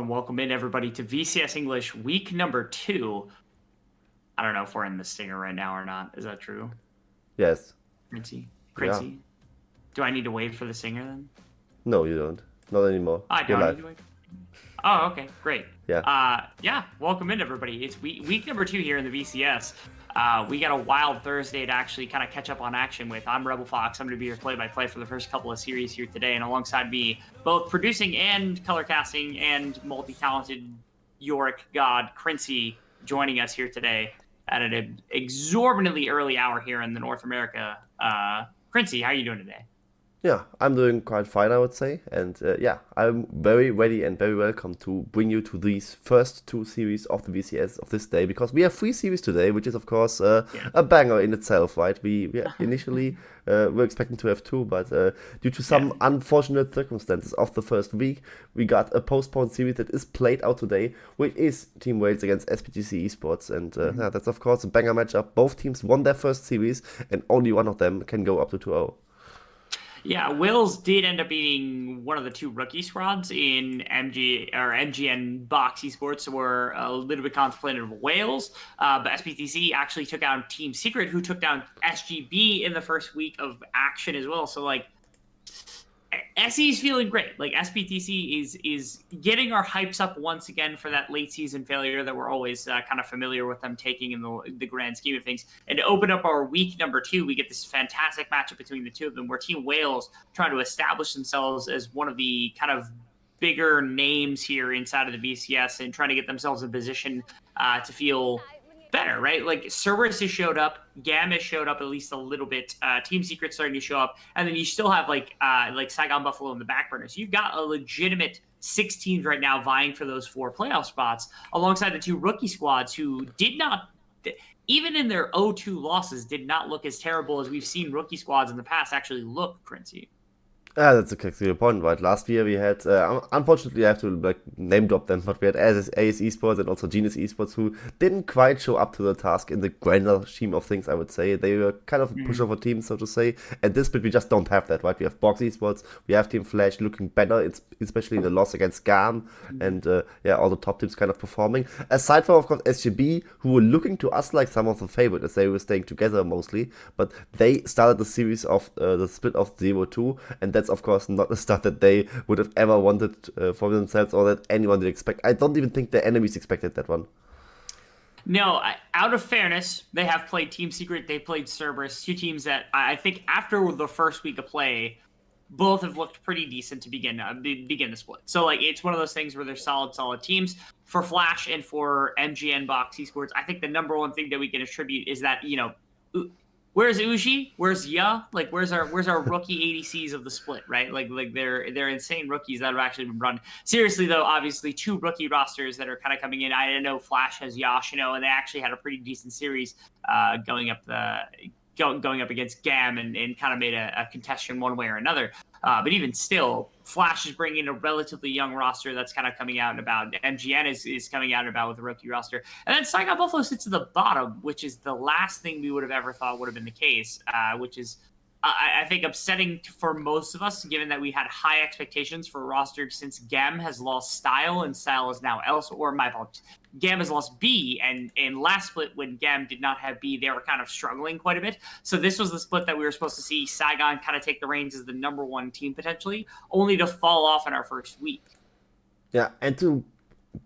welcome in everybody to VCS English week number 2. I don't know if we're in the stinger right now or not. Is that true? Yes. Crincy? Yeah. Crincy? Do I need to wait for the singer then? No, you don't. Not anymore. I You're don't need live. to wait. Oh, okay, great. Yeah. Yeah, welcome in everybody. It's week number 2 here in the VCS. We got a wild Thursday to actually kind of catch up on action with. I'm Rebel Fox. I'm going to be your play-by-play for the first couple of series here today, and alongside me, both producing and color casting and multi-talented Yorick God Crincy joining us here today at an exorbitantly early hour here in the North America. Crincy, how are you doing today? Yeah, I'm doing quite fine, I would say. And yeah, I'm very ready and very welcome to bring you to these first 2 series of the VCS of this day, because we have 3 series today, which is, of course, Yeah. a banger in itself, right? We initially were expecting to have 2, but due to some Yeah. unfortunate circumstances of the first week, we got a postponed series that is played out today, which is Team Wales against SPTC Esports. And yeah, that's, of course, a banger matchup. Both teams won their first series, and only one of them can go up to 2-0. Yeah, Wills did end up beating one of the 2 rookie squads in MGN Box Esports, so we're a little bit contemplative of Wales. But SPTC actually took out Team Secret, who took down SGB in the first week of action as well. So SE's feeling great. SPTC is getting our hypes up once again for that late season failure that we're always kind of familiar with them taking in the grand scheme of things. And to open up our week number 2, we get this fantastic matchup between the 2 of them, where Team Wales trying to establish themselves as one of the kind of bigger names here inside of the VCS and trying to get themselves in position to feel better, right? Cerberus has showed up, Gam has showed up at least a little bit, Team Secret's starting to show up, and then you still have Saigon Buffalo in the back burner. So you've got a legitimate 6 teams right now vying for those 4 playoff spots, alongside the 2 rookie squads who did not, even in their 0-2 losses, did not look as terrible as we've seen rookie squads in the past actually look, Crincy. Yeah, that's exactly the point, right? Last year we had, unfortunately, I have to name drop them, but we had AS Esports and also Genius Esports, who didn't quite show up to the task in the grander scheme of things. I would say they were kind of pushover teams, so to say. At this bit, we just don't have that, right? We have Box Esports, we have Team Flash looking better, especially in the loss against GAM, and yeah, all the top teams kind of performing. Aside from, of course, SGB, who were looking to us like some of the favorites, as they were staying together mostly, but they started the series of the split of 0-2, and that's of course not the start that they would have ever wanted for themselves, or that anyone did expect. I don't even think their enemies expected that one. No, out of fairness, they have played Team Secret, they played Cerberus, 2 teams that I think after the first week of play, both have looked pretty decent to begin the split. So it's one of those things where they're solid teams. For Flash and for MGN Box Esports, I think the number one thing that we can attribute is that, where's Uji? Where's Ya? Where's our rookie ADCs of the split, right? They're insane rookies that have actually been run. Seriously though, obviously 2 rookie rosters that are kind of coming in. I know Flash has Yash, and they actually had a pretty decent series going up against GAM and kind of made a contestation one way or another. But even still, Flash is bringing a relatively young roster that's kind of coming out and about. MGN is coming out and about with a rookie roster. And then Saigon Buffalo sits at the bottom, which is the last thing we would have ever thought would have been the case, which is, I think, upsetting for most of us, given that we had high expectations for a roster since GAM has lost Style and Style is now else, or my apologies. GAM has lost B, and in last split, when GAM did not have B, they were kind of struggling quite a bit. So this was the split that we were supposed to see Saigon kind of take the reins as the number 1 team potentially, only to fall off in our first week. Yeah, and to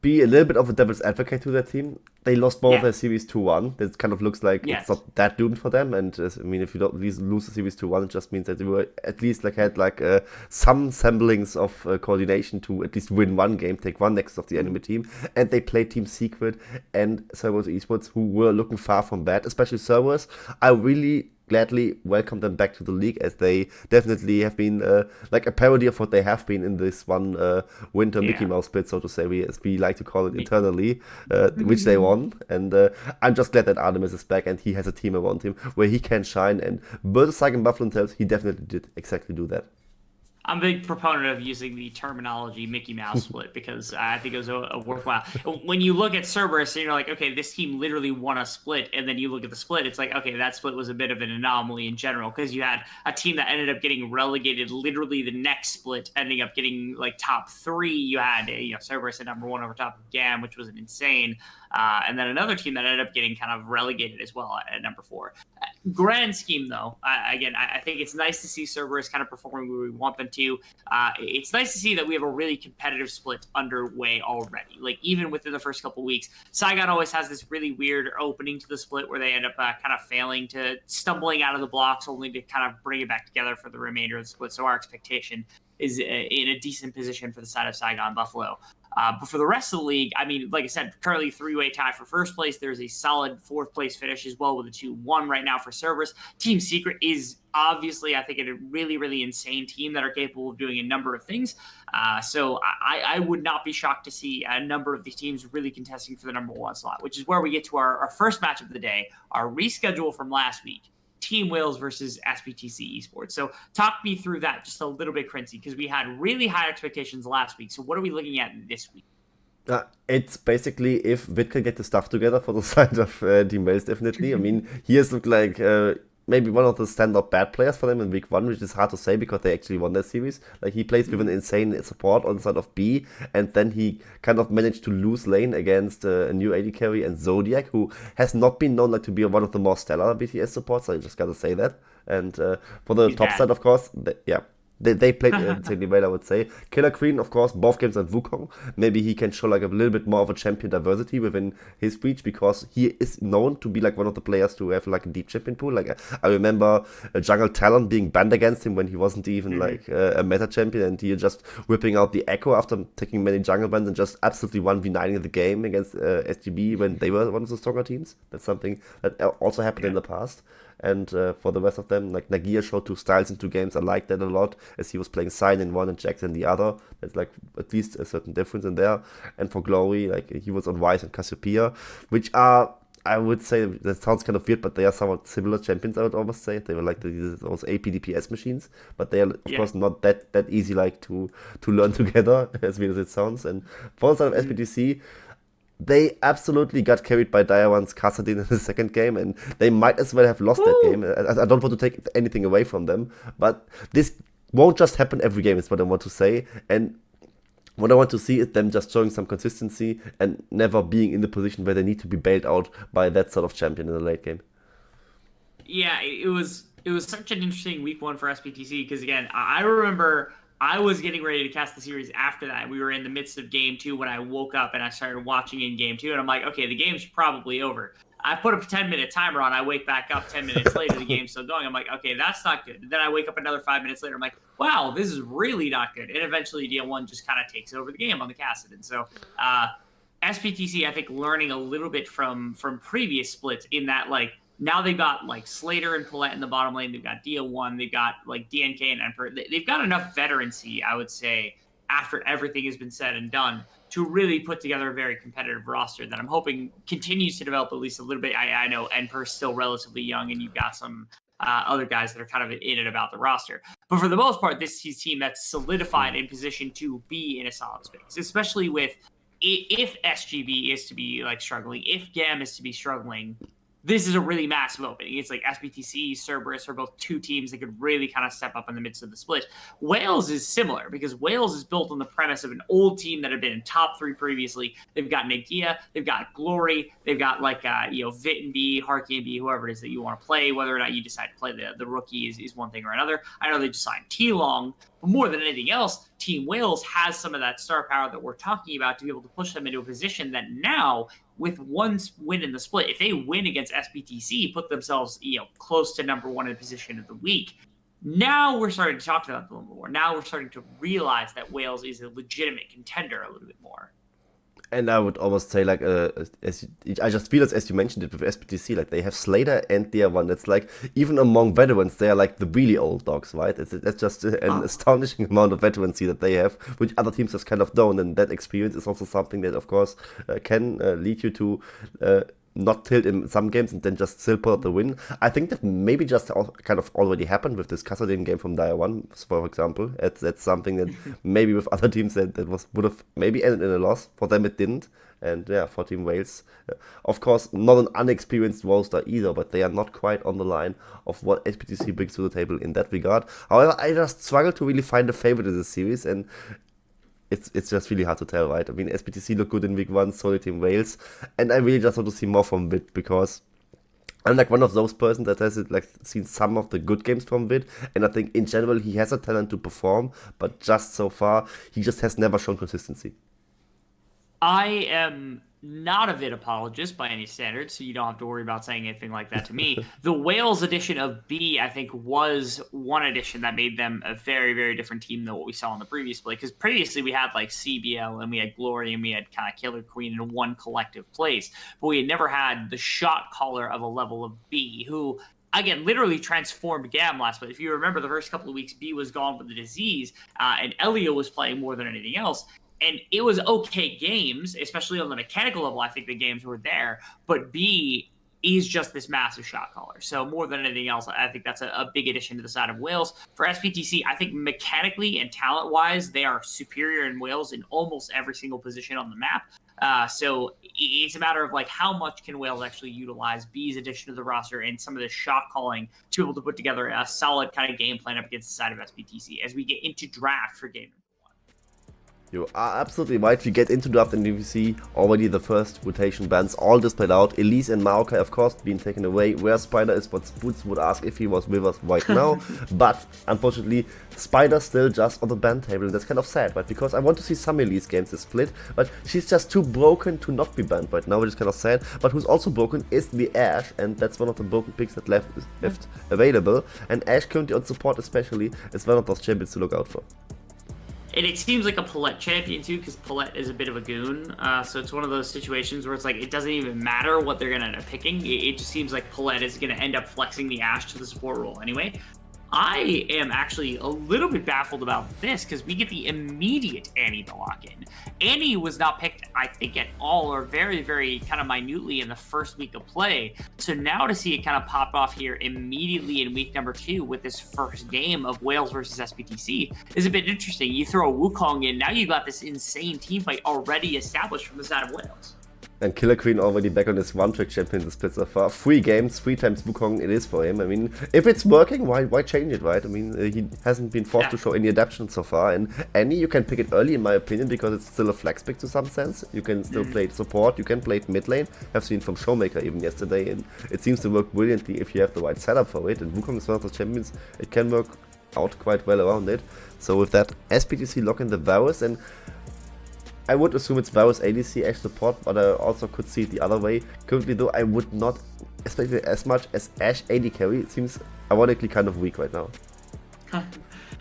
be a little bit of a devil's advocate to their team, they lost both their series 2-1. It kind of looks like it's not that doomed for them. And I mean, if you don't lose the series 2-1, it just means that they were at least had some semblance of coordination to at least win one game, take one next of the enemy team. And they played Team Secret and Cerberus Esports, who were looking far from bad, especially Cerberus. I really gladly welcome them back to the league, as they definitely have been a parody of what they have been in this one winter Mickey Mouse split, so to say, as we like to call it internally, which they won. And I'm just glad that Artemis is back and he has a team around him where he can shine. And versus Saigon Buffalo themselves, he definitely did exactly do that. I'm a big proponent of using the terminology Mickey Mouse split because I think it was a worthwhile. When you look at Cerberus and you're like, okay, this team literally won a split, and then you look at the split, it's like, okay, that split was a bit of an anomaly in general because you had a team that ended up getting relegated literally the next split, ending up getting like top 3. You had Cerberus at number 1 over top of GAM, which was an insane, and then another team that ended up getting kind of relegated as well at number 4. Grand scheme, though, I think it's nice to see Cerberus kind of performing where we want them to. It's nice to see that we have a really competitive split underway already. Like, even within the first couple weeks, Saigon always has this really weird opening to the split where they end up kind of failing to stumbling out of the blocks, only to kind of bring it back together for the remainder of the split. So our expectation is in a decent position for the side of Saigon Buffalo. But for the rest of the league, I mean, like I said, currently 3-way tie for first place. There's a solid 4th place finish as well with a 2-1 right now for Cerberus. Team Secret is obviously, I think, a really, really insane team that are capable of doing a number of things. So I would not be shocked to see a number of these teams really contesting for the number 1 slot, which is where we get to our first match of the day, our reschedule from last week. Team Wales versus SBTC Esports. So talk me through that just a little bit, Quincy, because we had really high expectations last week. So what are we looking at this week? It's basically if Vit can get the stuff together for the side of Team Wales, definitely. I mean, he has looked like maybe one of the stand-up bad players for them in week 1, which is hard to say because they actually won that series. Like, he plays with an insane support on the side of B, and then he kind of managed to lose lane against a new AD carry and Zodiac, who has not been known like to be one of the more stellar BTS supports. I just gotta say that. And for the top side, of course, they played insanely well, I would say. Killer Queen, of course, both games at Wukong. Maybe he can show like a little bit more of a champion diversity within his reach because he is known to be like one of the players to have like a deep champion pool. Like I remember Jungle Talon being banned against him when he wasn't even like a meta champion, and he just whipping out the Echo after taking many jungle bans and just absolutely 1v9ing the game against SGB when they were one of the stronger teams. That's something that also happened in the past. And for the rest of them, like Nagia showed 2 styles in 2 games. I like that a lot, as he was playing Sign in one and Jax in the other. There's like at least a certain difference in there. And for Glory, like he was on Wise and Cassiopeia, which are, I would say, that sounds kind of weird, but they are somewhat similar champions, I would almost say. They were like those AP DPS machines, but they are, of course, not that easy like to learn together, as weird as it sounds. And for the side of SPTC, they absolutely got carried by Direone's Kassadin in the second game, and they might as well have lost that game. I don't want to take anything away from them, but this won't just happen every game, is what I want to say. And what I want to see is them just showing some consistency and never being in the position where they need to be bailed out by that sort of champion in the late game. Yeah, it was such an interesting week 1 for SPTC because, again, I remember I was getting ready to cast the series after that. We were in the midst of game 2 when I woke up and I started watching in game 2, and I'm like, okay, the game's probably over. I put a 10-minute timer on. I wake back up 10 minutes later, the game's still going. I'm like, okay, that's not good. Then I wake up another 5 minutes later. I'm like, wow, this is really not good. And eventually DL1 just kind of takes over the game on the Kassadin. So SPTC, I think, learning a little bit from previous splits in that, like, now they've got like Slater and Paulette in the bottom lane. They've got DL1. They've got like DNK and Emperor. They've got enough veterancy, I would say, after everything has been said and done, to really put together a very competitive roster that I'm hoping continues to develop at least a little bit. I know Emperor's still relatively young, and you've got some other guys that are kind of in and about the roster. But for the most part, this is a team that's solidified in position to be in a solid space, especially with if SGB is to be like struggling, if GAM is to be struggling. This is a really massive opening. It's like SBTC, Cerberus are both 2 teams that could really kind of step up in the midst of the split. Wales is similar because Wales is built on the premise of an old team that had been in top 3 previously. They've got Nagia, they've got Glory, they've got like Vit and B, Harky and B, whoever it is that you want to play. Whether or not you decide to play the rookie is one thing or another. I know they just signed T-Long, but more than anything else, Team Wales has some of that star power that we're talking about to be able to push them into a position that now, with 1 win in the split, if they win against SBTC, put themselves close to number 1 in position of the week. Now we're starting to talk about them a little more. Now we're starting to realize that Wales is a legitimate contender a little bit more. And I would almost say, like, I just feel as you mentioned it with SPTC, like, they have Slater and DL1. It's like, even among veterans, they are like the really old dogs, right? That's just an astonishing amount of veterancy that they have, which other teams just kind of don't. And that experience is also something that, of course, can lead you to not tilt in some games and then just still pull out the win. I think that maybe just kind of already happened with this Kassadin game from Dire 1, for example. That's something that maybe with other teams that would have maybe ended in a loss. For them it didn't. And yeah, for Team Wales, of course, not an unexperienced roster either, but they are not quite on the line of what SPTC brings to the table in that regard. However, I just struggle to really find a favorite in this series, and it's just really hard to tell, right? I mean, SPTC looked good in week 1, so did Team Wales, and I really just want to see more from Vid, because I'm like one of those persons that has like seen some of the good games from Vid, and I think in general he has a talent to perform, but just so far he just has never shown consistency. I am not a Vid apologist by any standards, so you don't have to worry about saying anything like that to me. The Wales edition of B, I think, was one edition that made them a very, very different team than what we saw in the previous play. Because previously we had like CBL and we had Glory and we had kind of Killer Queen in one collective place, but we had never had the shot caller of a level of B, who again, literally transformed GAM last week. If you remember the first couple of weeks, B was gone with the disease, and Elio was playing more than anything else. And it was okay games, especially on the mechanical level. I think the games were there, but B is just this massive shot caller. So more than anything else, I think that's a big addition to the side of Wales. For SPTC, I think mechanically and talent-wise, they are superior in Wales in almost every single position on the map. So it's a matter of like how much can Wales actually utilize B's addition to the roster and some of the shot calling to be able to put together a solid kind of game plan up against the side of SPTC as we get into draft for game. You are absolutely right. We get into draft and we see already the first rotation bands all displayed out. Elise and Maokai, of course, being taken away. Where Spider is, what Spoots would ask if he was with us right now. But unfortunately, Spider's still just on the band table, and that's kind of sad, right? Because I want to see some Elise games is split, but she's just too broken to not be banned right now, which is kind of sad. But who's also broken is the Ashe, and that's one of the broken picks that left available. And Ashe currently on support especially is one of those champions to look out for. And it seems like a Paulette champion too, because Paulette is a bit of a goon. So it's one of those situations where it's like it doesn't even matter what they're gonna end up picking. It just seems like Paulette is gonna end up flexing the Ashe to the support role anyway. I am actually a little bit baffled about this because we get the immediate Annie to lock in. Annie was not picked, I think, at all or very, very kind of minutely in the first week of play. So now to see it kind of pop off here immediately in week number 2 with this first game of Wales versus SPTC is a bit interesting. You throw a Wukong in, now you got this insane team fight already established from the side of Wales. And Killer Queen already back on his one-trick champion split so far. 3 games, 3 times Wukong it is for him. I mean, if it's working, why change it, right? I mean, he hasn't been forced to show any adaptation so far. And Annie, you can pick it early, in my opinion, because it's still a flex pick to some sense. You can still play it support, you can play it mid lane. I've seen from Showmaker even yesterday, and it seems to work brilliantly if you have the right setup for it. And Wukong is one of those champions, it can work out quite well around it. So with that, SPTC lock in the Varus, and I would assume it's Varus ADC Ashe support, but I also could see it the other way. Currently though, I would not expect it as much as Ashe AD carry. It seems ironically kind of weak right now.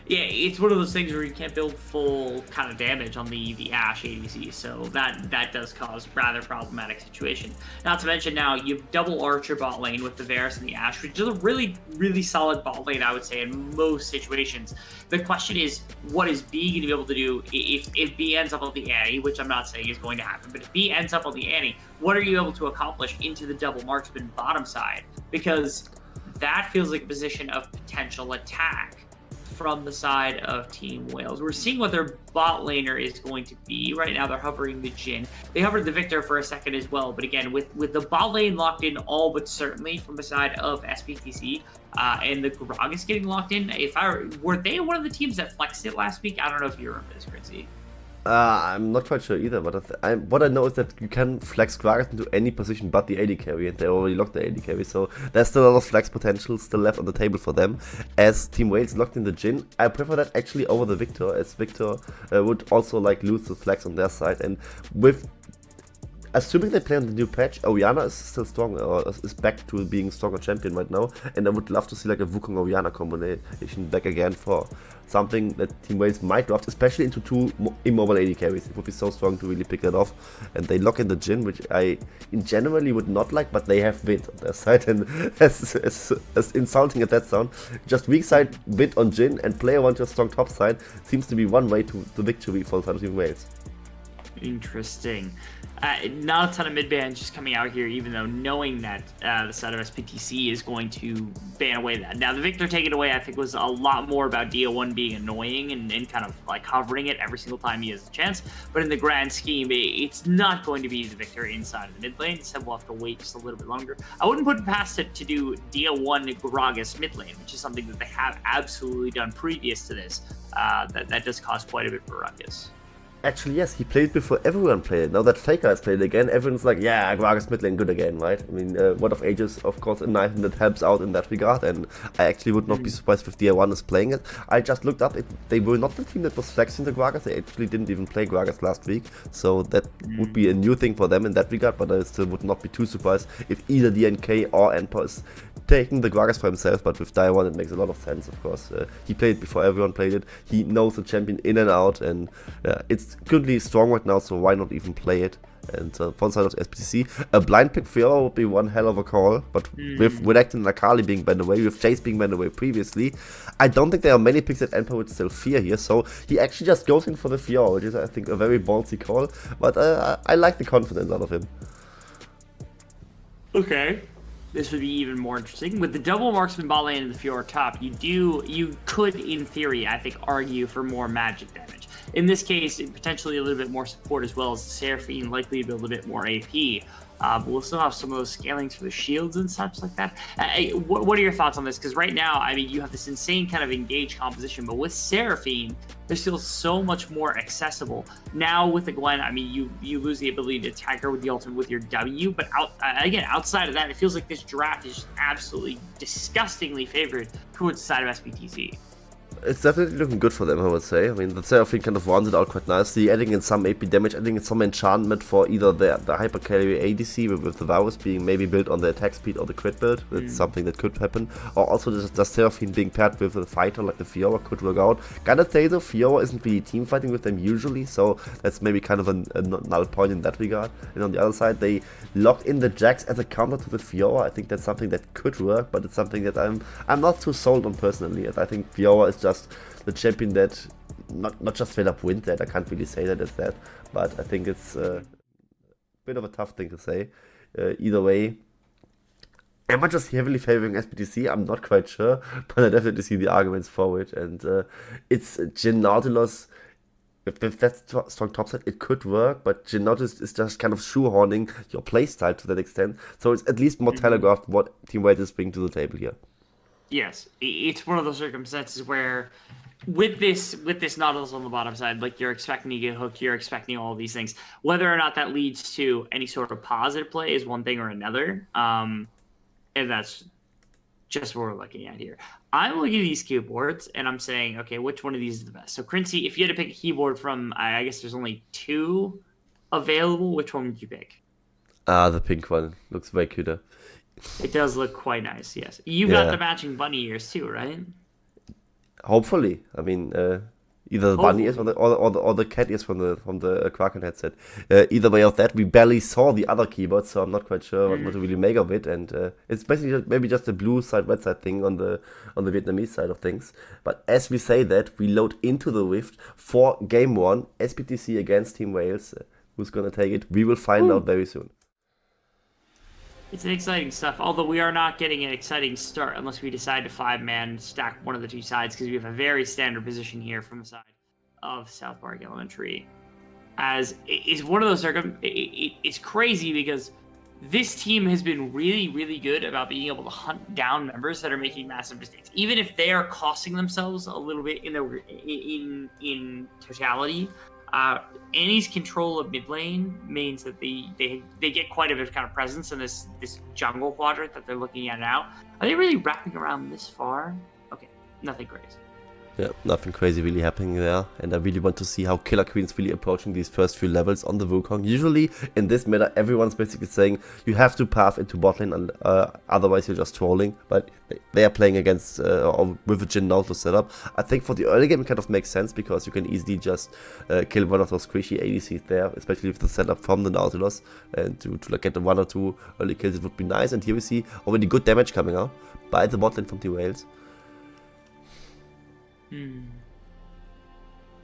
Yeah, it's one of those things where you can't build full kind of damage on the Ashe ADC, so that does cause rather problematic situation. Not to mention now you have double Archer bot lane with the Varus and the Ashe, which is a really, really solid bot lane, I would say, in most situations. The question is, what is B going to be able to do if B ends up on the Annie, which I'm not saying is going to happen, but if B ends up on the Annie, what are you able to accomplish into the double marksman bottom side? Because that feels like a position of potential attack from the side of Team Wales. We're seeing what their bot laner is going to be. Right now they're hovering the Jhin. They hovered the Victor for a second as well, but again, with the bot lane locked in all but certainly from the side of SPTC, and the Gragas getting locked in, were they one of the teams that flexed it last week? I don't know if you remember this, Chrissy. I'm not quite sure either, but what I know is that you can flex Gragas into any position but the AD carry, and they already locked the AD carry, so there's still a lot of flex potential still left on the table for them. As Team Wales locked in the Jhin, I prefer that actually over the Victor, as Victor would also like lose the flex on their side, and with assuming they play on the new patch, Orianna is still strong, or is back to being stronger champion right now, and I would love to see like a Wukong Orianna combination back again for something that Team Wales might draft, especially into 2 immobile AD carries. It would be so strong to really pick that off, and they lock in the Jhin, which I generally would not like, but they have Vid on their side, and as insulting as that sound, just weak side Vid on Jhin and play around your strong top side seems to be one way to the victory for the side of Team Wales. Interesting. Not a ton of mid bans just coming out here, even though knowing that the side of SPTC is going to ban away that. Now, the Victor take it away, I think, was a lot more about DO1 being annoying and kind of like hovering it every single time he has a chance. But in the grand scheme, it's not going to be the Victor inside of the mid lane. Instead, we'll have to wait just a little bit longer. I wouldn't put it past it to do DO1 Gragas mid lane, which is something that they have absolutely done previous to this. That does cause quite a bit for ruckus. Actually, yes, he played before everyone played it. Now that Faker has played it again, everyone's like, yeah, Gragas mid lane good again, right? I mean, Word of Ages, of course, a knife that helps out in that regard, and I actually would not be surprised if DA1 is playing it. I just looked up, they were not the team that was flexing the Gragas, they actually didn't even play Gragas last week, so that would be a new thing for them in that regard, but I still would not be too surprised if either DNK or Enpo is taking the Gragas for himself, but with DA1 it makes a lot of sense, of course. He played before everyone played it, he knows the champion in and out, and it's currently strong right now, so why not even play it? And for the side of SPTC, a blind pick Fiora would be one hell of a call, but with Acton and Akali being banned away, with Chase being banned away previously, I don't think there are many picks that Enpo would still fear here, so he actually just goes in for the Fiora, which is, I think, a very ballsy call, but I like the confidence out of him. Okay. This would be even more interesting. With the double marksman bot lane and the Fiora top, you could, in theory, I think, argue for more magic damage. In this case, potentially a little bit more support as well as the Seraphine, likely to be a little bit more AP. But we'll still have some of those scalings for the shields and such like that. What are your thoughts on this? Because right now, I mean, you have this insane kind of engaged composition, but with Seraphine, they're still so much more accessible. Now with the Gwen, I mean, you lose the ability to attack her with the ultimate with your W, but again, outside of that, it feels like this draft is just absolutely disgustingly favored towards the side of SPTC. It's definitely looking good for them, I would say. I mean, the Seraphine kind of runs it out quite nicely, adding in some AP damage, adding in some enchantment for either the hyper carry ADC with the Varus being maybe built on the attack speed or the crit build. It's something that could happen. Or also the Seraphine being paired with a fighter like the Fiora could work out. Gotta say though, Fiora isn't really team fighting with them usually, so that's maybe kind of a null point in that regard. And on the other side, they locked in the Jax as a counter to the Fiora. I think that's something that could work, but it's something that I'm not too sold on personally. I think Fiora is just the champion that not just straight up wins that. I can't really say that as that, but I think it's a bit of a tough thing to say. Either way, am I just heavily favoring SPTC? I'm not quite sure, but I definitely see the arguments for it. And it's Jhin Nautilus. If that's strong topside, it could work, but Jhin Nautilus is just kind of shoehorning your playstyle to that extent. So it's at least more telegraphed what Team White is bringing to the table here. Yes, it's one of those circumstances where with this Nautilus on the bottom side, like you're expecting to get hooked, you're expecting all of these things. Whether or not that leads to any sort of positive play is one thing or another. And that's just what we're looking at here. I'm looking at these keyboards and I'm saying, okay, which one of these is the best? So Quincy, if you had to pick a keyboard from, I guess there's only 2 available, which one would you pick? The pink one looks way cuter. It does look quite nice, yes. You got the matching bunny ears too, right? Hopefully. I mean, either the bunny ears or the cat ears from the Kraken headset. Either way of that, we barely saw the other keyboard, so I'm not quite sure what to really make of it. And it's basically maybe just a blue side, red side thing on the Vietnamese side of things. But as we say that, we load into the Rift for Game 1, SPTC against Team Wales. Who's gonna take it? We will find out very soon. It's an exciting stuff, although we are not getting an exciting start unless we decide to 5-man stack one of the 2 sides, because we have a very standard position here from the side of South Park Elementary. As it's one of those it's crazy because this team has been really, really good about being able to hunt down members that are making massive mistakes, even if they are costing themselves a little bit in totality. Annie's control of mid lane means that they get quite a bit of kind of presence in this jungle quadrant that they're looking at now. Are they really wrapping around this far? Okay, nothing crazy. Yeah, nothing crazy really happening there, and I really want to see how Killer Queen's really approaching these first few levels on the Wukong. Usually in this meta, everyone's basically saying you have to path into bot lane, and otherwise you're just trolling, but they are playing against or with a Jhin Nautilus setup. I think for the early game it kind of makes sense, because you can easily just kill one of those squishy ADCs there, especially with the setup from the Nautilus, and to like get 1 or 2 early kills, it would be nice. And here we see already good damage coming out by the bot lane from the Wales.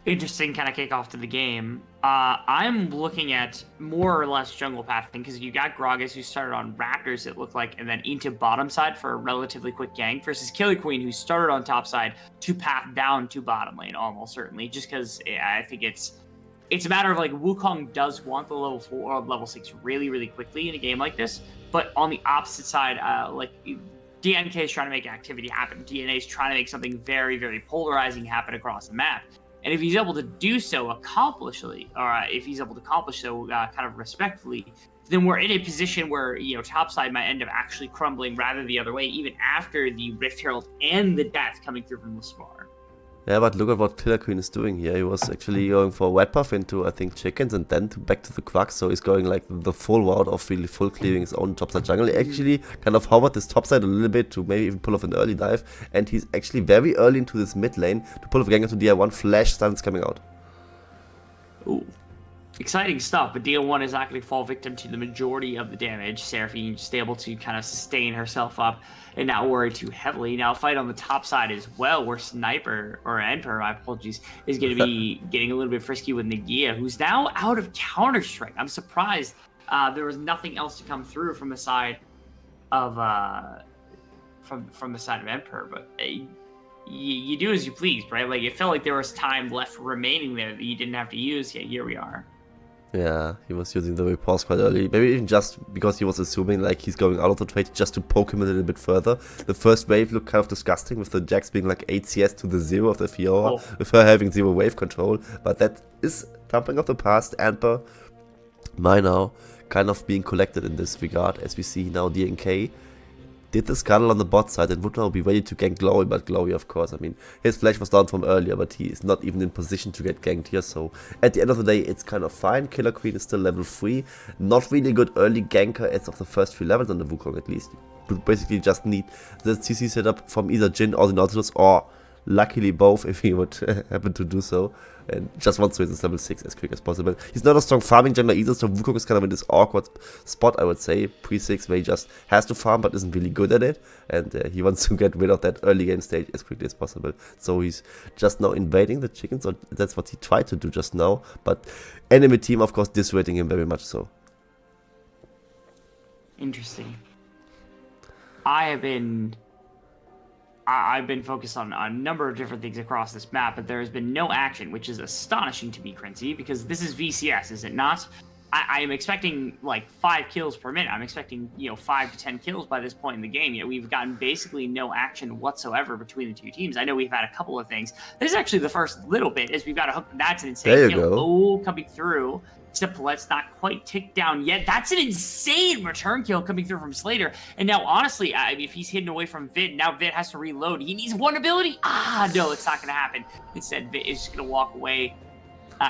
Interesting kind of kickoff to the game. I'm looking at more or less jungle pathing because you got Gragas who started on Raptors, it looked like, and then into bottom side for a relatively quick gank versus Killer Queen who started on top side to path down to bottom lane almost certainly, just because I think it's a matter of like Wukong does want the level 4 or level 6 really, really quickly in a game like this, but on the opposite side, like DNK is trying to make activity happen. DNA is trying to make something very, very polarizing happen across the map. And if he's able to do so accomplishedly, or if he's able to accomplish so kind of respectfully, then we're in a position where, topside might end up actually crumbling rather the other way, even after the Rift Herald and the death coming through from the Spar. Yeah, but look at what Killer Queen is doing here. He was actually going for a wet buff into, I think, chickens and then back to the Quacks. So he's going like the full route of really full clearing his own topside jungle. He actually kind of hovered this topside a little bit to maybe even pull off an early dive. And he's actually very early into this mid lane to pull off a gank into DI1. Flash stuns coming out. Ooh. Exciting stuff, but DL1 is not going to fall victim to the majority of the damage. Seraphine just able to kind of sustain herself up and not worry too heavily. Now, fight on the top side as well, where Sniper, or Emperor, my apologies, is going to be getting a little bit frisky with Nagia, who's now out of Counter-Strike. I'm surprised there was nothing else to come through from the side of from the side of Emperor, but you do as you please, right? Like, it felt like there was time left remaining there that you didn't have to use, yet here we are. Yeah, he was using the repulse quite early. Maybe even just because he was assuming like he's going out of the trade just to poke him a little bit further. The first wave looked kind of disgusting with the Jax being like 8 CS to the 0 of the Fiora, with her having 0 wave control. But that is something of the past. Amber, now kind of being collected in this regard, as we see now DNK did the scuttle on the bot side and would now be ready to gank Glory, but Glory, of course, I mean, his flash was down from earlier, but he is not even in position to get ganked here, so at the end of the day, it's kind of fine. Killer Queen is still level 3, not really a good early ganker as of the first 3 levels on the Wukong at least. You basically just need the CC setup from either Jhin or the Nautilus, or luckily both if he would happen to do so, and just wants to hit this level 6 as quick as possible. He's not a strong farming jungler either, so Wukong is kind of in this awkward spot, I would say, pre-6, where he just has to farm but isn't really good at it, and he wants to get rid of that early game stage as quickly as possible. So he's just now invading the chickens, or that's what he tried to do just now, but enemy team, of course, dissuading him very much so. Interesting. I've been focused on a number of different things across this map, but there has been no action, which is astonishing to me, Crincy, because this is VCS, is it not? I am expecting like 5 kills per minute. I'm expecting 5 to 10 kills by this point in the game. Yet we've gotten basically no action whatsoever between the two teams. I know we've had a couple of things. This is actually the first little bit, as we've got a hook. That's an insane kill. Oh, coming through. Except let's not quite tick down yet. That's an insane return kill coming through from Slater. And now, honestly, if he's hidden away from Vid, now Vid has to reload. He needs one ability. No, it's not going to happen. Instead, Vid is just going to walk away.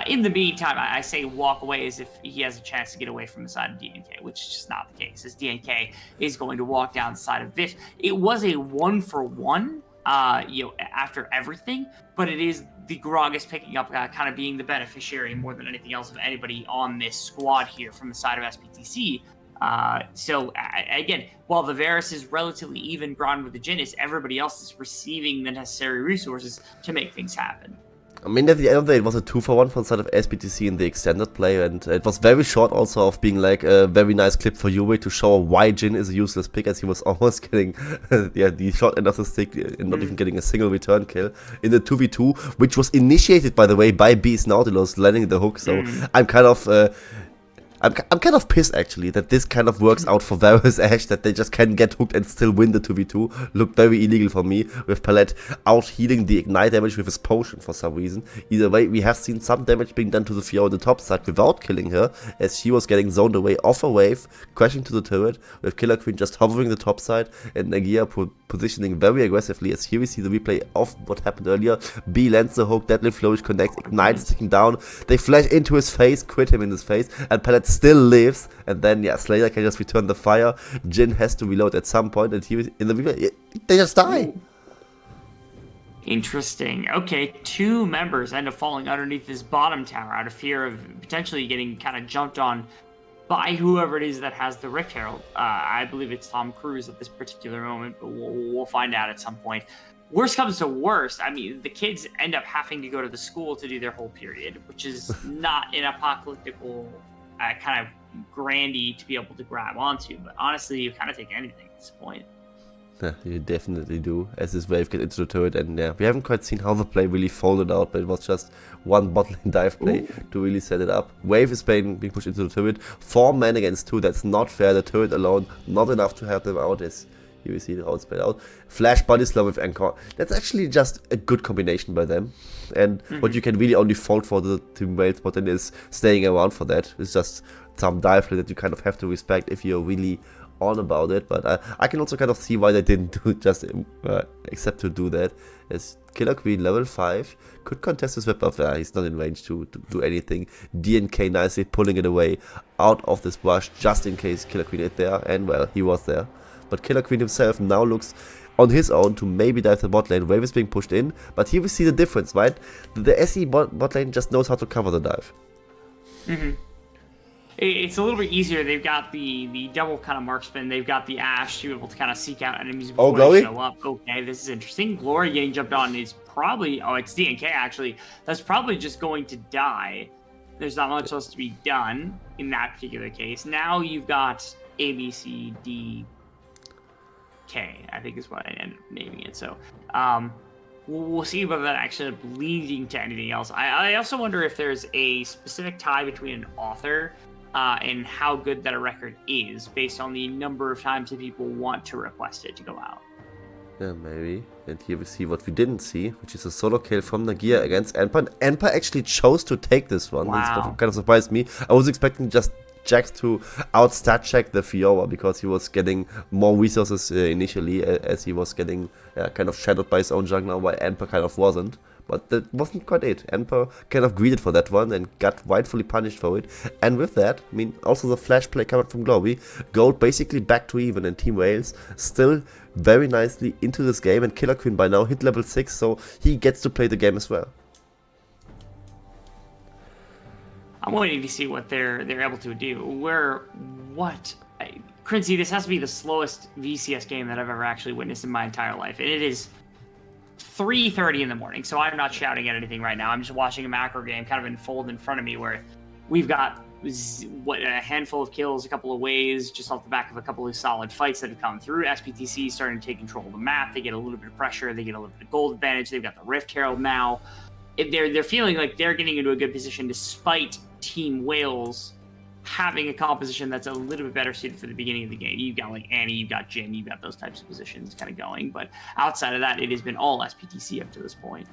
In the meantime, I say walk away as if he has a chance to get away from the side of DNK, which is just not the case, as DNK is going to walk down the side of Vid. It was a 1-for-1. After everything, but it is the Gragas picking up, kind of being the beneficiary more than anything else of anybody on this squad here from the side of SPTC. So again, while the Varus is relatively even ground with the Jhin, everybody else is receiving the necessary resources to make things happen. I mean, at the end of the day, it was a 2-for-1 from the side of SPTC in the extended play, and it was very short also of being like a very nice clip for Yue to show why Jhin is a useless pick, as he was almost getting the short end of the stick and not even getting a single return kill in the 2v2, which was initiated, by the way, by Beast Nautilus landing the hook, so I'm kind of pissed actually that this kind of works out for Varus Ashe, that they just can get hooked and still win the 2v2. Looked very illegal for me, with Palette out healing the ignite damage with his potion for some reason. Either way, we have seen some damage being done to the Fiora on the top side without killing her, as she was getting zoned away off a wave, crashing to the turret, with Killer Queen just hovering the top side, and Nagia positioning very aggressively, as here we see the replay of what happened earlier. B lands the hook, Deadly Flourish connects, Ignite is ticking down, they flash into his face, crit him in his face, and Palette still lives, and then Slater can just return the fire. Jhin has to reload at some point, and here in the replay, they just die. Interesting. Okay, 2 members end up falling underneath this bottom tower out of fear of potentially getting kind of jumped on by whoever it is that has the Rift Herald. I believe it's Tom Cruise at this particular moment, but we'll find out at some point. worst comes to worst, I mean, the kids end up having to go to the school to do their whole period, which is not an apocalyptical kind of grandy to be able to grab onto. But honestly, you kind of take anything at this point. Yeah, you definitely do, as this wave gets into the turret, and yeah, we haven't quite seen how the play really folded out, but it was just one bot lane dive play to really set it up. Wave is being pushed into the turret, 4 men against 2, that's not fair, the turret alone, not enough to help them out, as you will see how it's played out. Flash body slam with Anchor, that's actually just a good combination by them, and what you can really only fault for the Team Wales bot lane is staying around for that. It's just some dive play that you kind of have to respect if you're really on about it, but I can also kind of see why they didn't do just except to do that, as Killer Queen level 5 could contest his whip off. He's not in range to do anything. DNK nicely pulling it away out of this brush just in case Killer Queen is there, and well, he was there. But Killer Queen himself now looks on his own to maybe dive the bot lane. Wave is being pushed in, but here we see the difference, right? The SE bot lane just knows how to cover the dive. It's a little bit easier. They've got the double kind of mark spin. They've got the Ash to be able to kind of seek out enemies before they show up. Okay, this is interesting. Glory getting jumped on is probably... Oh, it's DNK, actually. That's probably just going to die. There's not much else to be done in that particular case. Now you've got A, B, C, D, K, I think is what I ended up naming it. So, we'll see whether that actually ends up leading to anything else. I also wonder if there's a specific tie between an author and how good that a record is based on the number of times that people want to request it to go out. Yeah, maybe. And here we see what we didn't see, which is a solo kill from Nagia against Emper. And Emper actually chose to take this one. Wow. That's what kind of surprised me. I was expecting just Jax to outstat check the Fiora because he was getting more resources initially, as he was getting kind of shadowed by his own jungler, while Emper kind of wasn't. But that wasn't quite it. Emper kind of greeted for that one and got rightfully punished for it. And with that, I mean, also the flash play coming from Glory, Gold basically back to even, and Team Wales still very nicely into this game, and Killer Queen by now hit level 6, so he gets to play the game as well. I'm waiting to see what they're able to do. Crinzy, this has to be the slowest VCS game that I've ever actually witnessed in my entire life. And it is 3:30 in the morning, so I'm not shouting at anything right now. I'm just watching a macro game kind of unfold in front of me where we've got a handful of kills, a couple of waves, just off the back of a couple of solid fights that have come through. SPTC starting to take control of the map. They get a little bit of pressure. They get a little bit of gold advantage. They've got the Rift Herald now. They're feeling like they're getting into a good position despite Team Wales having a composition that's a little bit better suited for the beginning of the game. You've got like Annie, you've got Jin, you've got those types of positions kind of going. But outside of that, it has been all SPTC up to this point.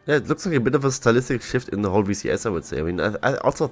Yeah, it looks like a bit of a stylistic shift in the whole VCS, I would say. I mean, I also